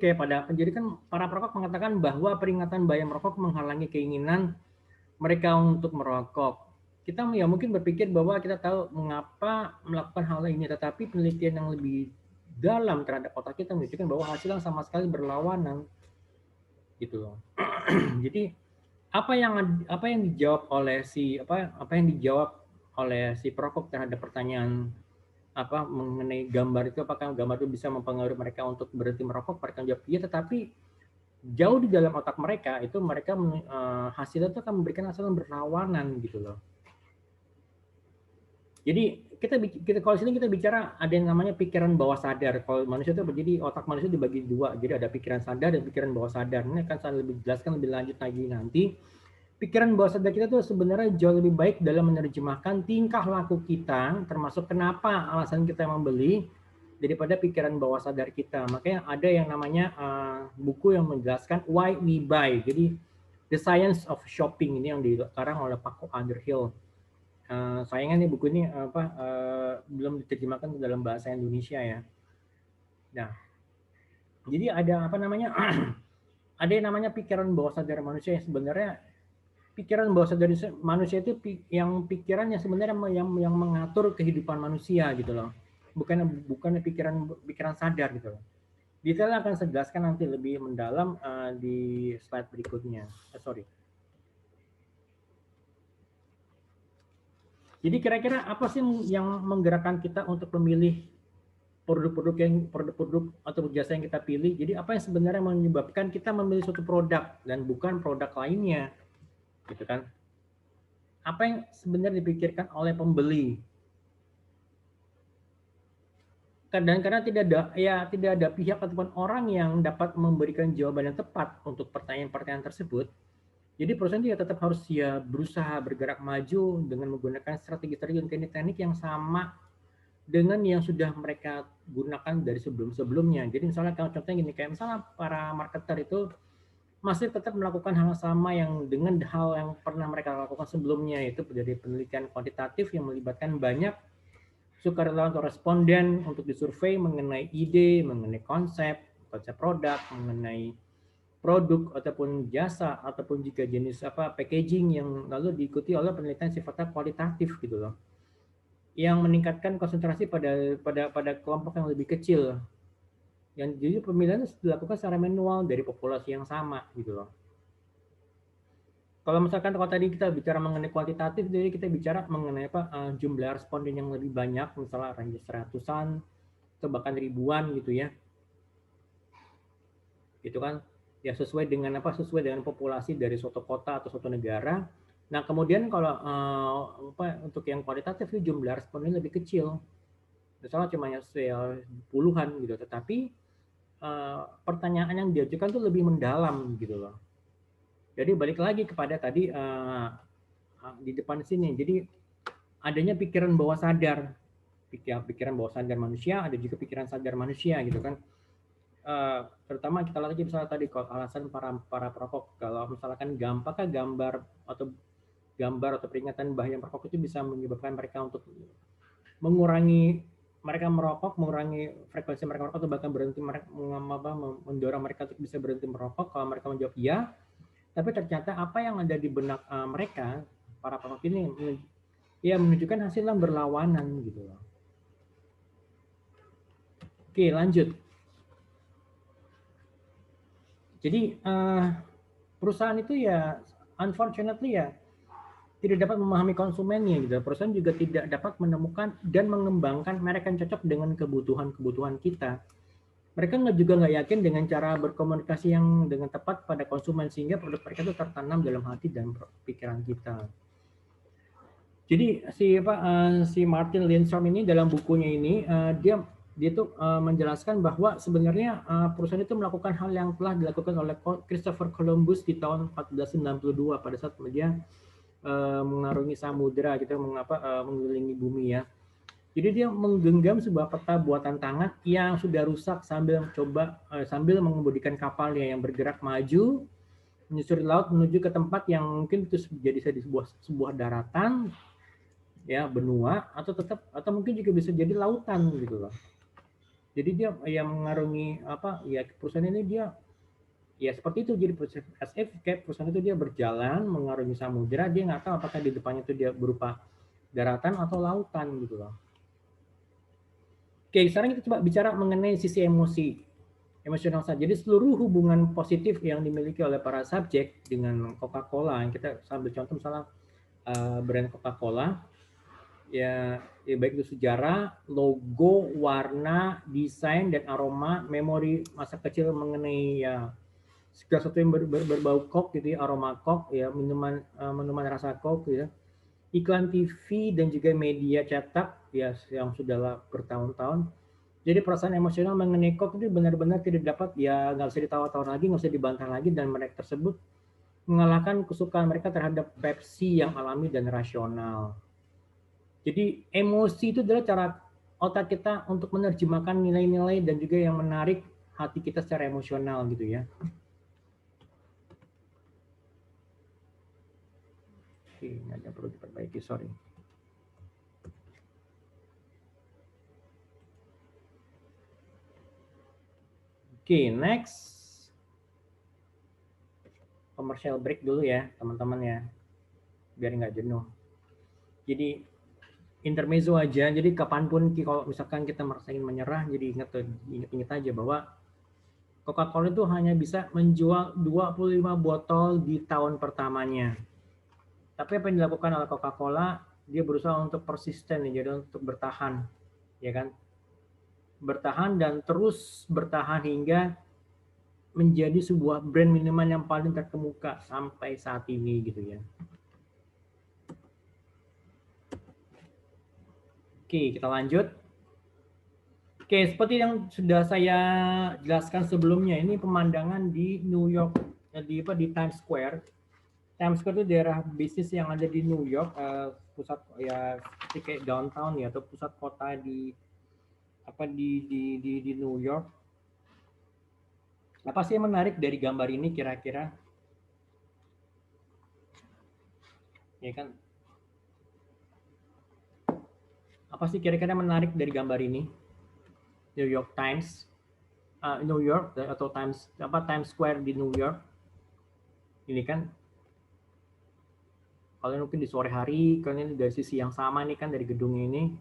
kan para perokok mengatakan bahwa peringatan bahaya merokok menghalangi keinginan mereka untuk merokok. Kita ya mungkin berpikir bahwa kita tahu mengapa melakukan hal ini, tetapi penelitian yang lebih dalam terhadap otak kita menunjukkan bahwa hasil yang sama sekali berlawanan gitu loh. Jadi apa yang dijawab oleh apa yang dijawab oleh si perokok terhadap pertanyaan mengenai gambar itu, apakah gambar itu bisa mempengaruhi mereka untuk berhenti merokok? Mereka jawab iya, tetapi jauh di dalam otak mereka itu hasilnya itu akan memberikan hasil yang berlawanan gitu loh. Jadi kita kalau sini kita bicara ada yang namanya pikiran bawah sadar. Kalau manusia itu jadi otak manusia dibagi dua. Jadi ada pikiran sadar dan pikiran bawah sadar. Ini akan saya lebih jelaskan lebih lanjut lagi nanti. Pikiran bawah sadar kita tuh sebenarnya jauh lebih baik dalam menerjemahkan tingkah laku kita, termasuk kenapa alasan kita membeli, daripada pikiran bawah sadar kita. Makanya ada yang namanya buku yang menjelaskan Why We Buy. Jadi The Science of Shopping ini yang dikarang oleh Paco Underhill. Sayangnya nih buku ini belum diterjemahkan ke dalam bahasa Indonesia ya. Nah, jadi ada ada yang namanya pikiran bawah sadar manusia yang sebenarnya pikiran bawah sadar manusia itu yang pikiran yang sebenarnya yang mengatur kehidupan manusia gitu loh. Bukan pikiran sadar gitu loh. Detail akan saya jelaskan nanti lebih mendalam di slide berikutnya. Jadi kira-kira apa sih yang menggerakkan kita untuk memilih produk-produk atau jasa yang kita pilih? Jadi apa yang sebenarnya menyebabkan kita memilih suatu produk dan bukan produk lainnya, gitu kan? Apa yang sebenarnya dipikirkan oleh pembeli? Dan karena tidak ada pihak ataupun orang yang dapat memberikan jawaban yang tepat untuk pertanyaan-pertanyaan tersebut, jadi perusahaan juga tetap harus berusaha bergerak maju dengan menggunakan strategi-strategi dan teknik-teknik yang sama dengan yang sudah mereka gunakan dari sebelum-sebelumnya. Jadi misalnya kalau contohnya gini, kayak misalnya para marketer itu masih tetap melakukan hal sama yang dengan hal yang pernah mereka lakukan sebelumnya, yaitu dari penelitian kuantitatif yang melibatkan banyak sukarelawan atau responden untuk disurvei mengenai ide, mengenai konsep produk, mengenai produk ataupun jasa ataupun juga jenis packaging yang lalu diikuti oleh penelitian sifatnya kualitatif gitu loh, yang meningkatkan konsentrasi pada kelompok yang lebih kecil, yang jadi pemilihan dilakukan secara manual dari populasi yang sama gitu loh. Kalau misalkan kalau tadi kita bicara mengenai kuantitatif, jadi kita bicara mengenai jumlah responden yang lebih banyak, misalnya range seratusan atau bahkan ribuan gitu ya. Gitu kan? Ya sesuai dengan populasi dari suatu kota atau suatu negara. Nah, kemudian kalau untuk yang kualitatif itu jumlah responden lebih kecil. Misalnya cuma puluhan gitu, tetapi pertanyaan yang diajukan tuh lebih mendalam gitu loh. Jadi balik lagi kepada tadi di depan sini. Jadi adanya pikiran bawah sadar, pikiran bawah sadar manusia, ada juga pikiran sadar manusia gitu kan. terutama kita lihat lagi misalnya tadi kalau alasan para perokok, kalau misalkan apakah gambar atau peringatan bahaya merokok itu bisa menyebabkan mereka untuk mengurangi mereka merokok, mengurangi frekuensi mereka merokok, atau bahkan berhenti mendorong mereka untuk bisa berhenti merokok. Kalau mereka menjawab iya, tapi ternyata apa yang ada di benak mereka, para perokok ini, ya menunjukkan hasil yang berlawanan gitu loh. Oke, lanjut. Jadi perusahaan itu ya unfortunately ya tidak dapat memahami konsumennya gitu. Perusahaan juga tidak dapat menemukan dan mengembangkan merek yang cocok dengan kebutuhan kita. Mereka juga nggak yakin dengan cara berkomunikasi yang dengan tepat pada konsumen, sehingga produk mereka itu tertanam dalam hati dan pikiran kita. Jadi si Martin Lindstrom ini dalam bukunya ini dia tuh menjelaskan bahwa sebenarnya perusahaan itu melakukan hal yang telah dilakukan oleh Christopher Columbus di tahun 1492 pada saat dia mengarungi samudera gitu, mengelilingi bumi ya. Jadi dia menggenggam sebuah peta buatan tangan yang sudah rusak sambil mengemudikan kapalnya yang bergerak maju menyusuri laut menuju ke tempat yang mungkin itu jadi sebuah daratan ya, benua, atau mungkin juga bisa jadi lautan gitu loh. Jadi dia yang mengarungi perusahaan ini dia ya seperti itu, jadi kayak perusahaan itu dia berjalan mengarungi samudera, dia nggak tahu apakah di depannya itu dia berupa daratan atau lautan gitu loh. Oke, sekarang kita coba bicara mengenai sisi emosional saja. Jadi seluruh hubungan positif yang dimiliki oleh para subjek dengan Coca-Cola, yang kita sambil contoh misalnya brand Coca-Cola, ya baik itu sejarah, logo, warna, desain, dan aroma, memori masa kecil mengenai ya segala sesuatu yang berbau kok gitu ya, aroma kok ya, minuman rasa kok ya, iklan TV dan juga media cetak ya yang sudah bertahun-tahun. Jadi perasaan emosional mengenai kok itu benar-benar tidak dapat ya, nggak bisa ditawar-tawar lagi, nggak bisa dibantah lagi, dan mereka tersebut mengalahkan kesukaan mereka terhadap Pepsi yang alami dan rasional. Jadi emosi itu adalah cara otak kita untuk menerjemahkan nilai-nilai dan juga yang menarik hati kita secara emosional gitu ya. Oke, ini ada perlu diperbaiki, sorry. Oke, next. Commercial break dulu ya, teman-teman ya. Biar nggak jenuh. Jadi intermezzo aja, jadi kapanpun kalau misalkan kita merasa ingin menyerah, jadi ingat aja bahwa Coca-Cola itu hanya bisa menjual 25 botol di tahun pertamanya. Tapi apa yang dilakukan oleh Coca-Cola, dia berusaha untuk persisten, jadi untuk bertahan, ya kan? Bertahan dan terus bertahan hingga menjadi sebuah brand minuman yang paling terkemuka sampai saat ini gitu ya. Oke, kita lanjut. Oke, seperti yang sudah saya jelaskan sebelumnya, ini pemandangan di New York, di Times Square. Times Square itu daerah bisnis yang ada di New York, pusat ya kayak downtown ya, atau pusat kota di New York. Apa sih yang menarik dari gambar ini kira-kira? Ya kan? Apa sih kira-kira menarik dari gambar ini? New York Times, New York atau Times Square di New York. Ini kan kalian mungkin di sore hari, kalian dari sisi yang sama nih kan, dari gedung ini.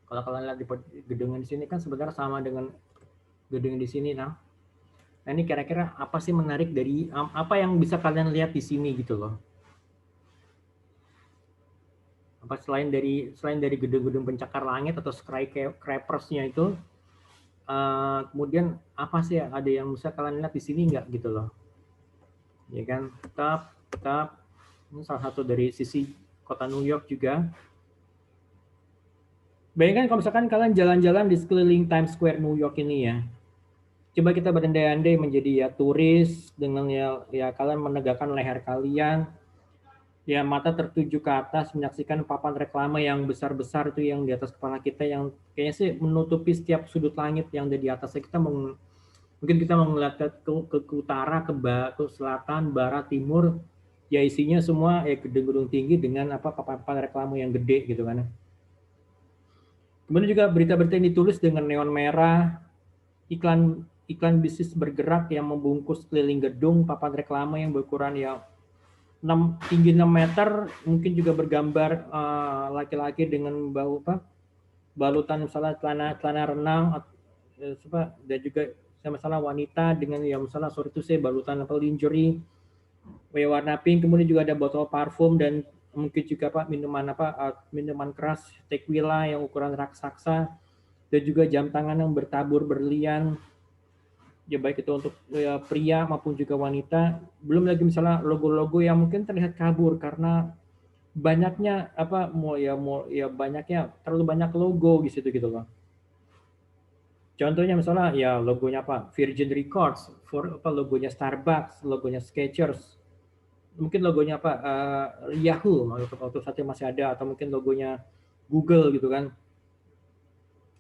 Kalau kalian lihat di gedung di sini kan sebenarnya sama dengan gedung di sini, nah ini kira-kira apa sih menarik dari apa yang bisa kalian lihat di sini gitu loh? Apa selain dari gedung-gedung pencakar langit atau skyscrapersnya itu, kemudian apa sih ada yang bisa kalian lihat di sini nggak gitu loh? Ya kan, tetap ini salah satu dari sisi kota New York juga. Bayangkan kalau misalkan kalian jalan-jalan di sekeliling Times Square New York ini ya. Coba kita berandai-andai menjadi ya turis dengan ya kalian menegakkan leher kalian, Ya, mata tertuju ke atas menyaksikan papan reklame yang besar-besar itu yang di atas kepala kita yang kayaknya sih menutupi setiap sudut langit yang ada di atasnya. Mungkin kita mau ngeliat ke utara, ke selatan, barat, timur, ya isinya semua ya gedung-gedung tinggi dengan apa papan-papan reklame yang gede gitu kan. Kemudian juga berita-berita yang ditulis dengan neon merah, iklan bisnis bergerak yang membungkus keliling gedung, papan reklame yang berukuran ya tinggi 6 meter, mungkin juga bergambar laki-laki dengan balutan misalnya celana renang, dan juga masalah wanita dengan ya misalnya sorry itu saya balutan apa lingerie warna pink, kemudian juga ada botol parfum dan mungkin juga minuman keras tequila yang ukuran raksasa dan juga jam tangan yang bertabur berlian ya baik itu untuk ya, pria maupun juga wanita. Belum lagi misalnya logo-logo yang mungkin terlihat kabur karena banyaknya banyaknya terlalu banyak logo di situ gitu loh. Contohnya misalnya ya logonya apa Virgin Records, logonya Starbucks, logonya Skechers, mungkin logonya apa Yahoo waktu saat masih ada, atau mungkin logonya Google gitu kan.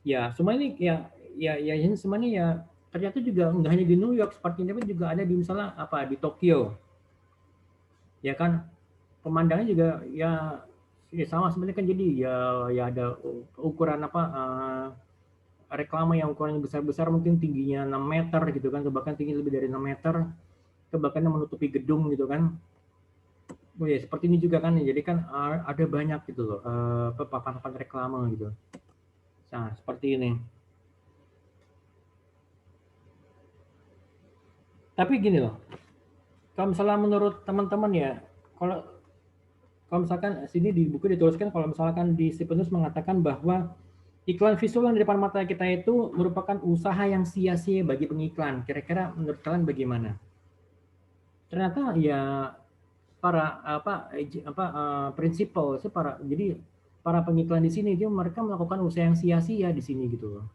Ya semua ini ya ini semua ini ya ternyata juga nggak hanya di New York seperti ini, tapi juga ada di misalnya apa di Tokyo, ya kan pemandangannya juga ya sama sebenarnya kan, jadi ya ada ukuran apa reklame yang ukurannya besar-besar mungkin tingginya 6 meter gitu kan, bahkan tinggi lebih dari 6 meter, bahkan menutupi gedung gitu kan. Oh ya seperti ini juga kan, jadi kan ada banyak gitu loh papan-papan reklame gitu. Nah seperti ini. Tapi gini loh, kalau misalnya menurut teman-teman ya, kalau kalau misalkan sini di buku dituliskan kalau misalkan di Stephenus mengatakan bahwa iklan visual yang di depan mata kita itu merupakan usaha yang sia-sia bagi pengiklan. Kira-kira menurut kalian bagaimana? Ternyata ya para prinsipal jadi para pengiklan di sini dia mereka melakukan usaha yang sia-sia di sini gitu loh.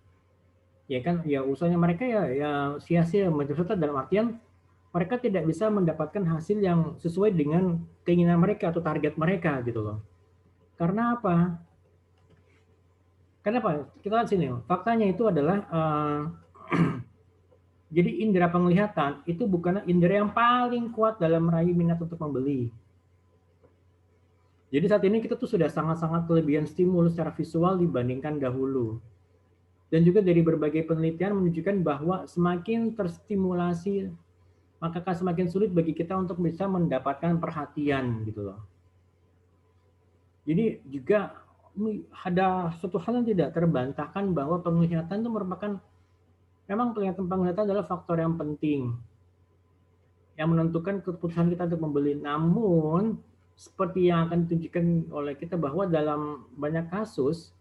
Ya kan ya usahanya mereka ya sia-sia, maksudnya dalam artian mereka tidak bisa mendapatkan hasil yang sesuai dengan keinginan mereka atau target mereka gitu loh. Karena apa? Kenapa? Kita lihat sini. Faktanya itu adalah jadi indera penglihatan itu bukanlah indera yang paling kuat dalam meraih minat untuk membeli. Jadi saat ini kita tuh sudah sangat-sangat kelebihan stimulus secara visual dibandingkan dahulu. Dan juga dari berbagai penelitian menunjukkan bahwa semakin terstimulasi, maka semakin sulit bagi kita untuk bisa mendapatkan perhatian gitu loh. Jadi juga ada suatu hal yang tidak terbantahkan bahwa penglihatan itu merupakan, memang penglihatan adalah faktor yang penting yang menentukan keputusan kita untuk membeli. Namun seperti yang akan ditunjukkan oleh kita bahwa dalam banyak kasus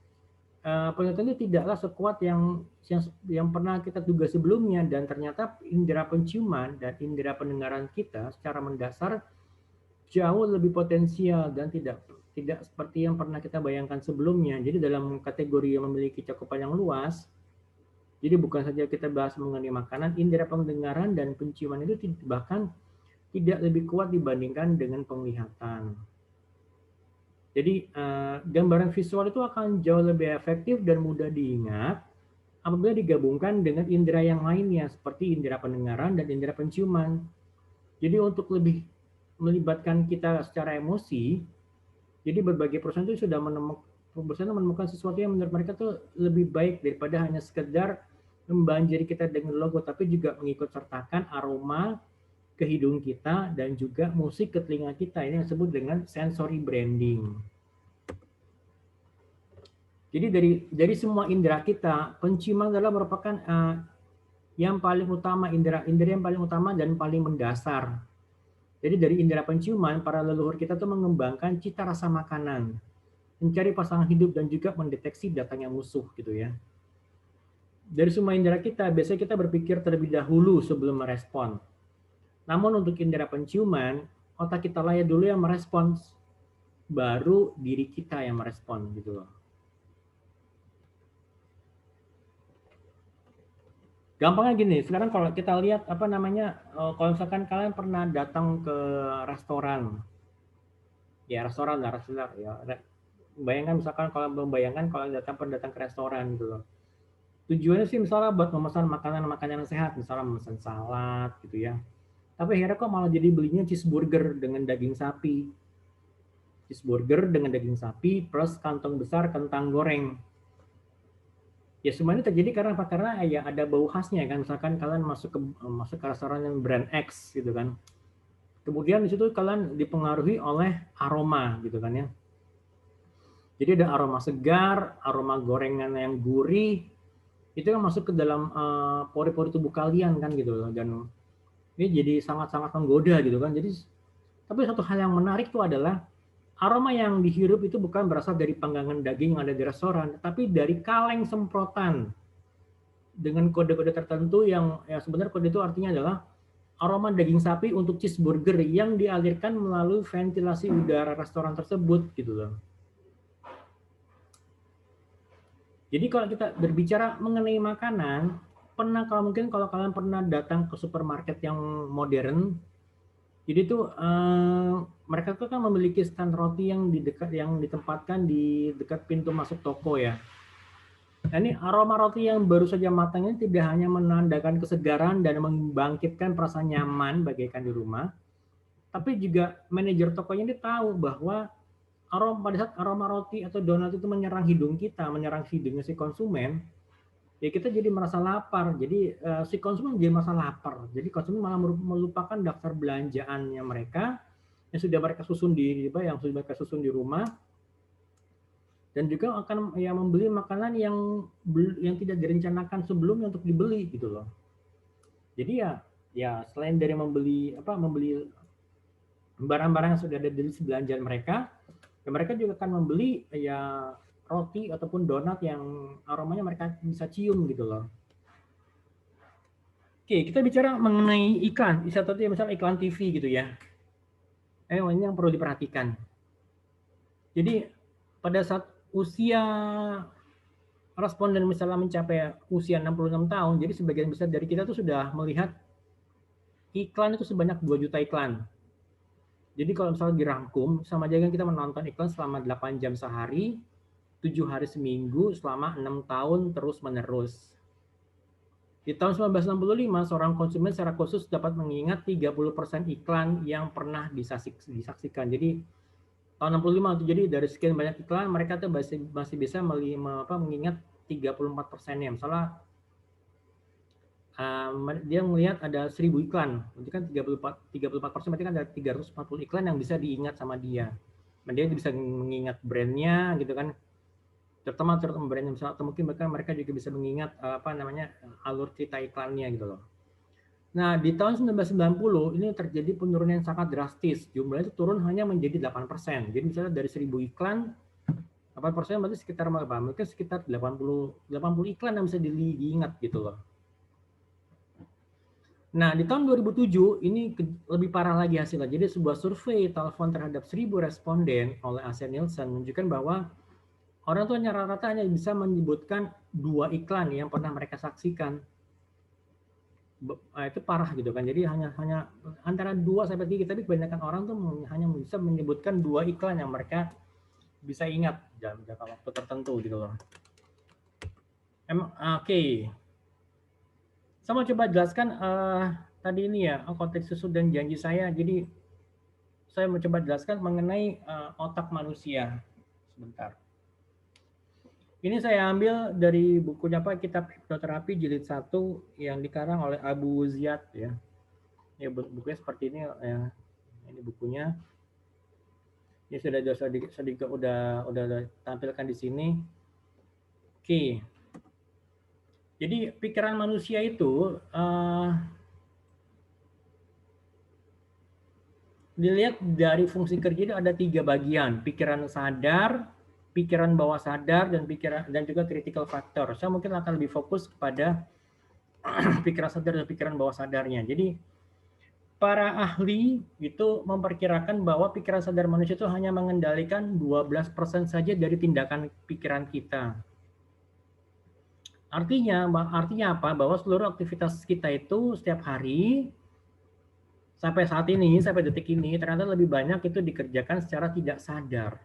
penglihatan itu tidaklah sekuat yang pernah kita duga sebelumnya, dan ternyata indera penciuman dan indera pendengaran kita secara mendasar jauh lebih potensial dan tidak seperti yang pernah kita bayangkan sebelumnya. Jadi dalam kategori yang memiliki cakupan yang luas, jadi bukan saja kita bahas mengenai makanan, indera pendengaran dan penciuman itu bahkan tidak lebih kuat dibandingkan dengan penglihatan. Jadi gambaran visual itu akan jauh lebih efektif dan mudah diingat apabila digabungkan dengan indera yang lainnya seperti indera pendengaran dan indera penciuman. Jadi untuk lebih melibatkan kita secara emosi, jadi berbagai perusahaan itu sudah menemukan sesuatu yang menurut mereka tuh lebih baik daripada hanya sekedar membanjiri kita dengan logo, tapi juga mengikut sertakan aroma ke hidung kita dan juga musik ke telinga kita. Ini yang disebut dengan sensory branding. Jadi dari semua indera kita, penciuman adalah merupakan yang paling utama, indera yang paling utama dan paling mendasar. Jadi dari indera penciuman, para leluhur kita tuh mengembangkan cita rasa makanan, mencari pasangan hidup dan juga mendeteksi datangnya musuh gitu ya. Dari semua indera kita, biasanya kita berpikir terlebih dahulu sebelum merespon. Namun untuk indera penciuman, otak kita layak dulu yang merespons, baru diri kita yang merespon gitu loh. Gampangnya gini, sekarang kalau kita lihat kalau misalkan kalian pernah datang ke restoran, ya restoran lah, restoran ya. Bayangkan misalkan kalau membayangkan kalau datang ke restoran gitu loh. Tujuannya sih misalnya buat memesan makanan-makanan sehat, misalnya memesan salad gitu ya. Tapi akhirnya kok malah jadi belinya cheeseburger dengan daging sapi. Cheeseburger dengan daging sapi plus kantong besar kentang goreng. Ya semuanya terjadi karena apa? Karena ya ada bau khasnya kan. Misalkan kalian masuk ke restoran yang brand X gitu kan. Kemudian di situ kalian dipengaruhi oleh aroma gitu kan ya. Jadi ada aroma segar, aroma gorengan yang gurih, itu kan masuk ke dalam pori-pori tubuh kalian kan gitu loh. Dan ini jadi sangat-sangat menggoda gitu kan. Jadi tapi satu hal yang menarik itu adalah aroma yang dihirup itu bukan berasal dari panggangan daging yang ada di restoran, tapi dari kaleng semprotan dengan kode-kode tertentu yang ya sebenarnya kode itu artinya adalah aroma daging sapi untuk cheeseburger yang dialirkan melalui ventilasi udara restoran tersebut gitu loh. Jadi kalau kita berbicara mengenai makanan, kalau kalian pernah datang ke supermarket yang modern, jadi tuh mereka tuh kan memiliki stand roti yang ditempatkan di dekat pintu masuk toko ya. Nah, ini aroma roti yang baru saja matang ini tidak hanya menandakan kesegaran dan membangkitkan perasaan nyaman bagaikan di rumah, tapi juga manajer tokonya ini tahu bahwa pada saat aroma roti atau donat itu menyerang hidung kita, menyerang hidungnya si konsumen, ya kita jadi merasa lapar. Jadi si konsumen jadi merasa lapar. Jadi konsumen malah melupakan daftar belanjaannya mereka yang sudah mereka susun di rumah, dan juga akan ya membeli makanan yang tidak direncanakan sebelumnya untuk dibeli gitu loh. Jadi ya selain dari membeli barang-barang yang sudah ada di list belanjaan mereka, ya mereka juga akan membeli ya roti ataupun donat yang aromanya mereka bisa cium gitu loh. Oke, kita bicara mengenai iklan. Misalnya iklan TV gitu ya. Ini yang perlu diperhatikan. Jadi pada saat usia responden misalnya mencapai usia 66 tahun, jadi sebagian besar dari kita tuh sudah melihat iklan itu sebanyak 2 juta iklan. Jadi kalau misalnya dirangkum, sama aja kan kita menonton iklan selama 8 jam sehari, 7 hari seminggu, selama 6 tahun terus-menerus. Di tahun 1965, seorang konsumen secara khusus dapat mengingat 30% iklan yang pernah disaksikan. Jadi tahun 65 itu, jadi dari sekian banyak iklan, mereka tuh masih bisa mengingat 34%-nya. Misalnya dia melihat ada 1000 iklan, itu kan 34% berarti kan ada 340 iklan yang bisa diingat sama dia. Dia bisa mengingat brandnya gitu kan, terutama brandnya misalnya, atau mungkin bahkan mereka juga bisa mengingat alur cerita iklannya gitu loh. Nah, di tahun 1990 ini terjadi penurunan yang sangat drastis. Jumlahnya itu turun hanya menjadi 8%. Jadi misalnya dari 1000 iklan, 8% berarti sekitar berapa? Mungkin sekitar 80 iklan yang bisa diingat gitu loh. Nah, di tahun 2007 ini lebih parah lagi hasilnya. Jadi sebuah survei telepon terhadap 1000 responden oleh AC Nielsen menunjukkan bahwa orang tuh rata-rata hanya bisa menyebutkan 2 iklan yang pernah mereka saksikan. Itu parah gitu kan. Jadi hanya antara 2 sampai 3, tapi kebanyakan orang tuh hanya bisa menyebutkan 2 iklan yang mereka bisa ingat dalam jangka waktu tertentu gitu loh. Oke. Saya mau coba jelaskan tadi ini ya, konteks susu dan janji saya. Jadi saya mau coba jelaskan mengenai otak manusia. Sebentar. Ini saya ambil dari bukunya Kitab Hipnoterapi jilid 1 yang dikarang oleh Abu Ziyad ya. Ya bukunya seperti ini ya. Ini bukunya. Ini sudah tampilkan di sini. Oke. Jadi pikiran manusia itu dilihat dari fungsi kerja itu ada 3 bagian, pikiran sadar, pikiran bawah sadar, dan juga critical factor. Saya mungkin akan lebih fokus kepada pikiran sadar dan pikiran bawah sadarnya. Jadi para ahli itu memperkirakan bahwa pikiran sadar manusia itu hanya mengendalikan 12% saja dari tindakan pikiran kita. Artinya apa? Bahwa seluruh aktivitas kita itu setiap hari sampai saat ini, sampai detik ini, ternyata lebih banyak itu dikerjakan secara tidak sadar.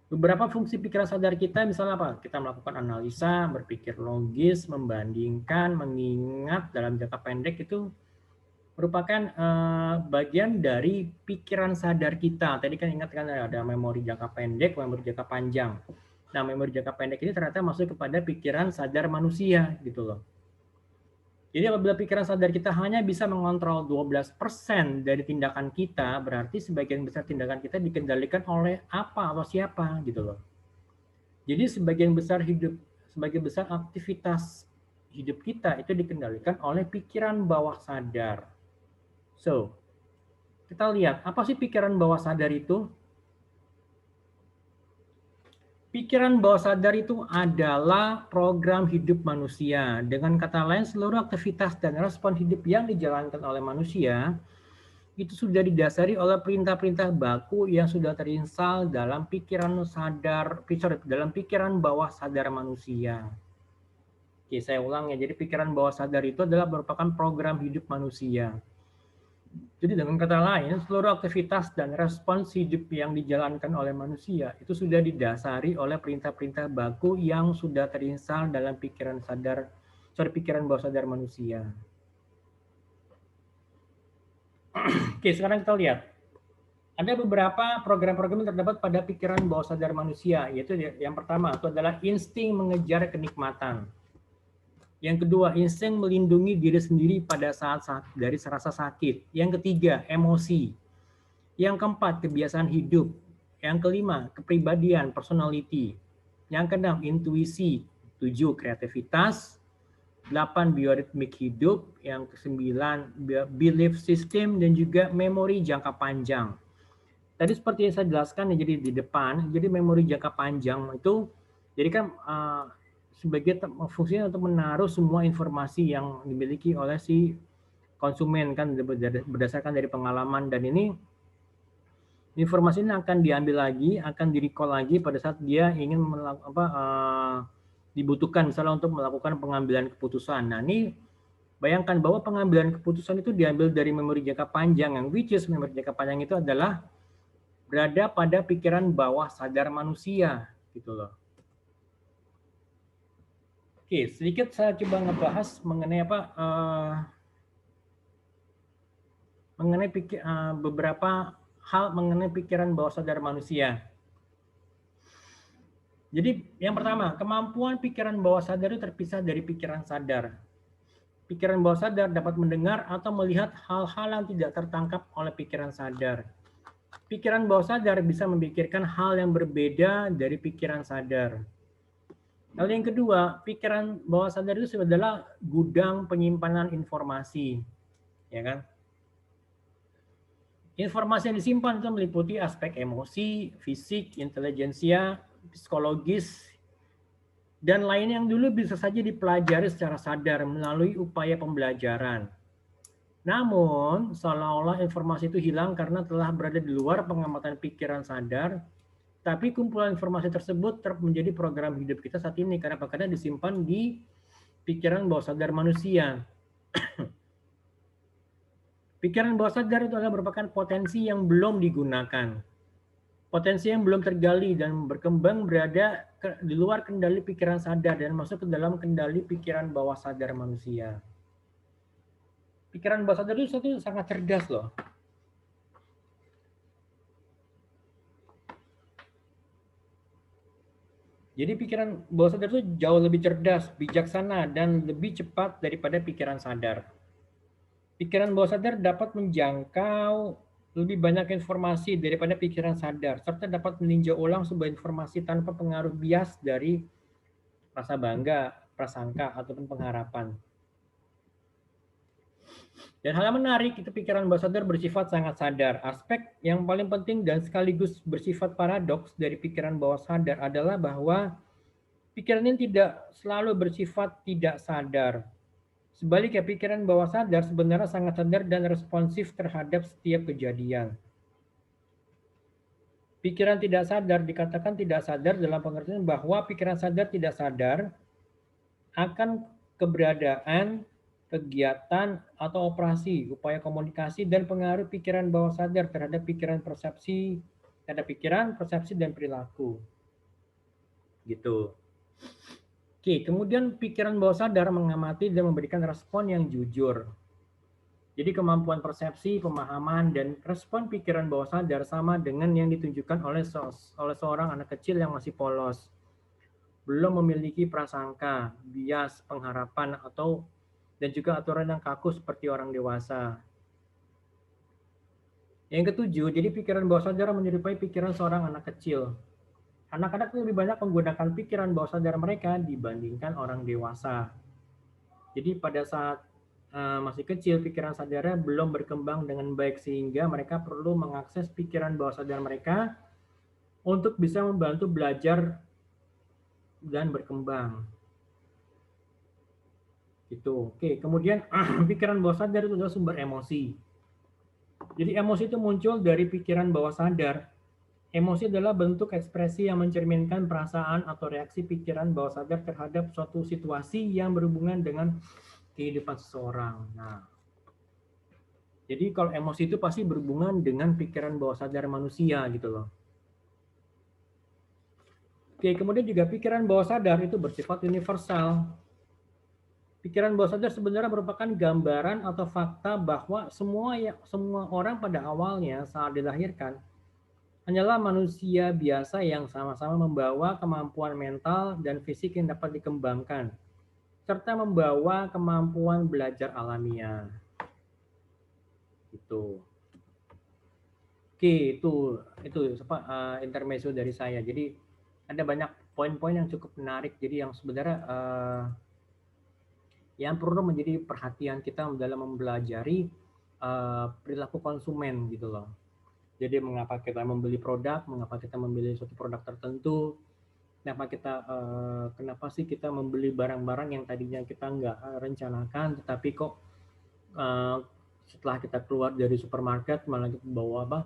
Beberapa fungsi pikiran sadar kita, misalnya apa? Kita melakukan analisa, berpikir logis, membandingkan, mengingat dalam jangka pendek itu merupakan bagian dari pikiran sadar kita. Tadi kan ingat kan ada memori jangka pendek, memori jangka panjang. Nah, memori jangka pendek ini ternyata masuk kepada pikiran sadar manusia gitu loh. Jadi apabila pikiran sadar kita hanya bisa mengontrol 12% dari tindakan kita, berarti sebagian besar tindakan kita dikendalikan oleh apa atau siapa gitu loh. Jadi sebagian besar aktivitas hidup kita itu dikendalikan oleh pikiran bawah sadar. So, kita lihat apa sih pikiran bawah sadar itu? Pikiran bawah sadar itu adalah program hidup manusia. Dengan kata lain, seluruh aktivitas dan respon hidup yang dijalankan oleh manusia itu sudah didasari oleh perintah-perintah baku yang sudah terinstal dalam pikiran dalam pikiran bawah sadar manusia. Oke, saya ulang ya. Jadi pikiran bawah sadar itu adalah merupakan program hidup manusia. Jadi dengan kata lain, seluruh aktivitas dan respons hidup yang dijalankan oleh manusia itu sudah didasari oleh perintah-perintah baku yang sudah terinstal dalam pikiran bawah sadar manusia. Oke, sekarang kita lihat. Ada beberapa program-program yang terdapat pada pikiran bawah sadar manusia, yaitu yang pertama itu adalah insting mengejar kenikmatan. Yang kedua, insting melindungi diri sendiri pada saat dari rasa sakit. Yang ketiga, emosi. Yang keempat, kebiasaan hidup. Yang kelima, kepribadian, personality. Yang keenam, intuisi. 7, kreativitas. 8, bioritmik hidup. Yang kesembilan, belief system. Dan juga memori jangka panjang. Tadi seperti yang saya jelaskan, jadi di depan, jadi memori jangka panjang itu, jadi kan sebagai fungsinya untuk menaruh semua informasi yang dimiliki oleh si konsumen kan berdasarkan dari pengalaman, dan ini informasi ini akan diambil lagi, akan di-recall lagi pada saat dia ingin dibutuhkan misalnya untuk melakukan pengambilan keputusan. Nah, ini bayangkan bahwa pengambilan keputusan itu diambil dari memori jangka panjang, yang which is memori jangka panjang itu adalah berada pada pikiran bawah sadar manusia gitu loh. Oke, sedikit saya coba ngebahas mengenai mengenai beberapa hal mengenai pikiran bawah sadar manusia. Jadi yang pertama, kemampuan pikiran bawah sadar itu terpisah dari pikiran sadar. Pikiran bawah sadar dapat mendengar atau melihat hal-hal yang tidak tertangkap oleh pikiran sadar. Pikiran bawah sadar bisa memikirkan hal yang berbeda dari pikiran sadar. Lalu yang kedua, pikiran bawah sadar itu adalah gudang penyimpanan informasi, ya kan? Informasi yang disimpan itu meliputi aspek emosi, fisik, intelijensia, psikologis, dan lain yang dulu bisa saja dipelajari secara sadar melalui upaya pembelajaran. Namun, seolah-olah informasi itu hilang karena telah berada di luar pengamatan pikiran sadar. Tapi kumpulan informasi tersebut menjadi program hidup kita saat ini. Karena disimpan di pikiran bawah sadar manusia. Pikiran bawah sadar itu adalah merupakan potensi yang belum digunakan. Potensi yang belum tergali dan berkembang berada di luar kendali pikiran sadar dan masuk ke dalam kendali pikiran bawah sadar manusia. Pikiran bawah sadar itu sangat cerdas loh. Jadi pikiran bawah sadar itu jauh lebih cerdas, bijaksana, dan lebih cepat daripada pikiran sadar. Pikiran bawah sadar dapat menjangkau lebih banyak informasi daripada pikiran sadar, serta dapat meninjau ulang sebuah informasi tanpa pengaruh bias dari rasa bangga, prasangka, ataupun pengharapan. Dan hal yang menarik, itu pikiran bawah sadar bersifat sangat sadar. Aspek yang paling penting dan sekaligus bersifat paradoks dari pikiran bawah sadar adalah bahwa pikiran ini tidak selalu bersifat tidak sadar. Sebaliknya, pikiran bawah sadar sebenarnya sangat sadar dan responsif terhadap setiap kejadian. Pikiran tidak sadar dikatakan tidak sadar dalam pengertian bahwa pikiran sadar tidak sadar akan keberadaan kegiatan atau operasi, upaya komunikasi, dan pengaruh pikiran bawah sadar terhadap pikiran, persepsi, dan perilaku. Gitu. Oke, kemudian pikiran bawah sadar mengamati dan memberikan respon yang jujur. Jadi kemampuan persepsi, pemahaman, dan respon pikiran bawah sadar sama dengan yang ditunjukkan oleh seorang anak kecil yang masih polos. Belum memiliki prasangka, bias, pengharapan, dan juga aturan yang kaku seperti orang dewasa. Yang ketujuh, jadi pikiran bawah sadar menyerupai pikiran seorang anak kecil. Anak-anak lebih banyak menggunakan pikiran bawah sadar mereka dibandingkan orang dewasa. Jadi pada saat masih kecil, pikiran sadarnya belum berkembang dengan baik sehingga mereka perlu mengakses pikiran bawah sadar mereka untuk bisa membantu belajar dan berkembang. Gitu. Oke, kemudian pikiran bawah sadar itu adalah sumber emosi. Jadi emosi itu muncul dari pikiran bawah sadar. Emosi adalah bentuk ekspresi yang mencerminkan perasaan atau reaksi pikiran bawah sadar terhadap suatu situasi yang berhubungan dengan kehidupan seseorang. Nah, jadi kalau emosi itu pasti berhubungan dengan pikiran bawah sadar manusia gitu loh. Oke, kemudian juga pikiran bawah sadar itu bersifat universal. Pikiran bawah sadar sebenarnya merupakan gambaran atau fakta bahwa semua orang pada awalnya saat dilahirkan hanyalah manusia biasa yang sama-sama membawa kemampuan mental dan fisik yang dapat dikembangkan, serta membawa kemampuan belajar alamiah. Gitu. Oke, itu intermezzo dari saya. Jadi ada banyak poin-poin yang cukup menarik. Jadi yang sebenarnya yang perlu menjadi perhatian kita dalam mempelajari perilaku konsumen gitu loh. Jadi mengapa kita membeli produk, mengapa kita membeli suatu produk tertentu, kenapa sih kita membeli barang-barang yang tadinya kita nggak rencanakan, tetapi kok setelah kita keluar dari supermarket malah kita bawa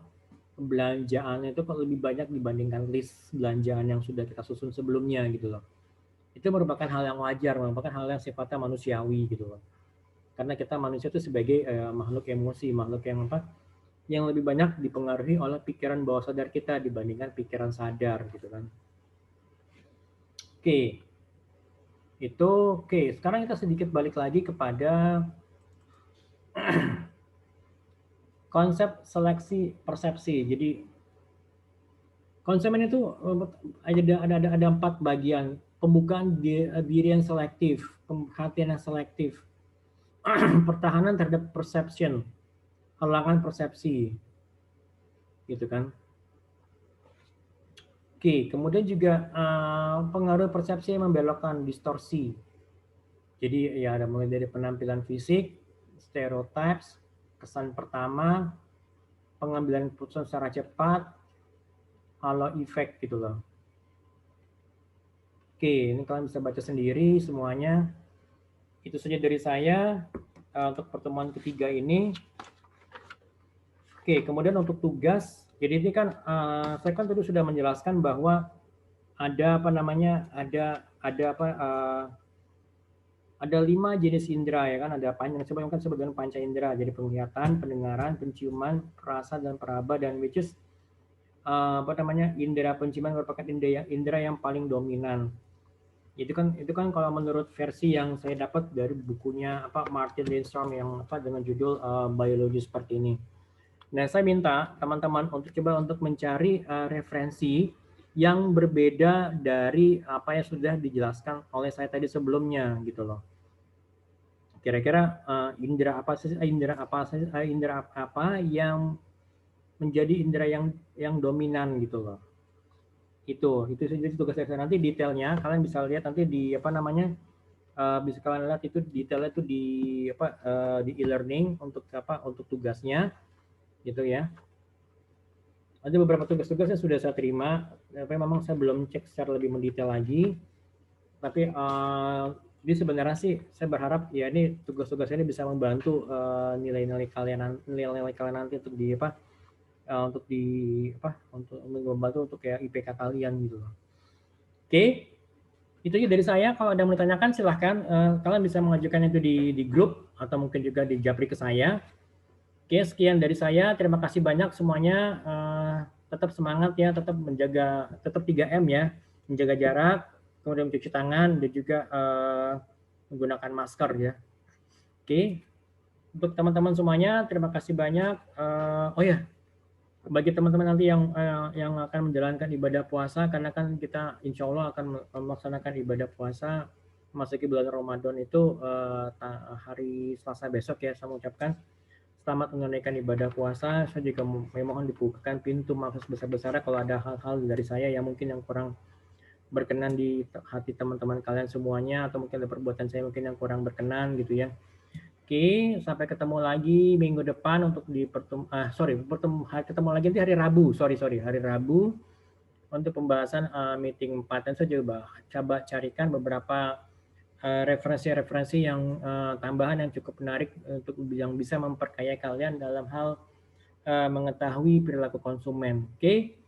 belanjaannya itu kok lebih banyak dibandingkan list belanjaan yang sudah kita susun sebelumnya gitu loh. Itu merupakan hal yang wajar, merupakan hal yang sifatnya manusiawi gitu loh. Karena kita manusia itu sebagai makhluk emosi, makhluk yang lebih banyak dipengaruhi oleh pikiran bawah sadar kita dibandingkan pikiran sadar gitu kan. Oke. Oke. Sekarang kita sedikit balik lagi kepada konsep seleksi persepsi. Jadi konsumen itu ada 4 bagian. Pembukaan diri yang selektif, perhatian yang selektif, pertahanan terhadap perception, halangan persepsi, gitu kan. Oke, kemudian juga pengaruh persepsi yang membelokkan, distorsi. Jadi ya ada mulai dari penampilan fisik, stereotypes, kesan pertama, pengambilan keputusan secara cepat, halo effect gitu loh. Oke, ini kalian bisa baca sendiri semuanya. Itu saja dari saya untuk pertemuan ketiga ini. Oke, kemudian untuk tugas, jadi ini kan saya kan tadi sudah menjelaskan bahwa ada ada 5 jenis indera ya kan, ada yang disebut dengan panca indera, jadi penglihatan, pendengaran, penciuman, rasa dan peraba, dan which is indera penciuman merupakan indera yang paling dominan. Itu kan kalau menurut versi yang saya dapat dari bukunya Martin Lindstrom yang dengan judul Biologi seperti ini. Nah, saya minta teman-teman untuk mencari referensi yang berbeda dari apa yang sudah dijelaskan oleh saya tadi sebelumnya gitu loh. Kira-kira indera apa yang menjadi indera yang dominan gitu loh. Itu saja tugas saya. Nanti detailnya kalian bisa lihat nanti di bisa kalian lihat itu detailnya itu di di e-learning untuk tugasnya gitu ya. Ada beberapa tugas-tugas yang sudah saya terima, tapi memang saya belum cek secara lebih mendetail lagi. Tapi jadi sebenarnya sih saya berharap ya ini tugas-tugas ini bisa membantu nilai-nilai kalian nanti untuk untuk membantu untuk kayak IPK kalian gitu loh. Oke. Itu aja dari saya. Kalau ada yang mau ditanyakan silahkan. Kalian bisa mengajukan itu di grup atau mungkin juga di japri ke saya. Oke, sekian dari saya. Terima kasih banyak semuanya. Tetap semangat ya, tetap menjaga, tetap 3M ya, menjaga jarak, kemudian mencuci tangan, dan juga menggunakan masker ya. Oke, untuk teman-teman semuanya, terima kasih banyak. Oh ya, bagi teman-teman nanti yang akan menjalankan ibadah puasa, karena kan kita insya Allah akan melaksanakan ibadah puasa memasuki bulan Ramadan itu hari Selasa besok ya. Saya mengucapkan selamat menunaikan ibadah puasa. Saya juga memohon dibukakan pintu maaf sebesar-besarnya kalau ada hal-hal dari saya yang mungkin yang kurang berkenan di hati teman-teman kalian semuanya, atau mungkin ada perbuatan saya mungkin yang kurang berkenan gitu ya. Oke, sampai ketemu lagi minggu depan untuk di ketemu lagi nanti hari Rabu. Hari Rabu untuk pembahasan meeting 4. Dan saya coba carikan beberapa referensi-referensi yang tambahan yang cukup menarik untuk yang bisa memperkaya kalian dalam hal mengetahui perilaku konsumen. Oke,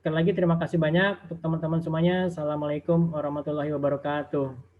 sekali lagi terima kasih banyak untuk teman-teman semuanya. Assalamualaikum warahmatullahi wabarakatuh.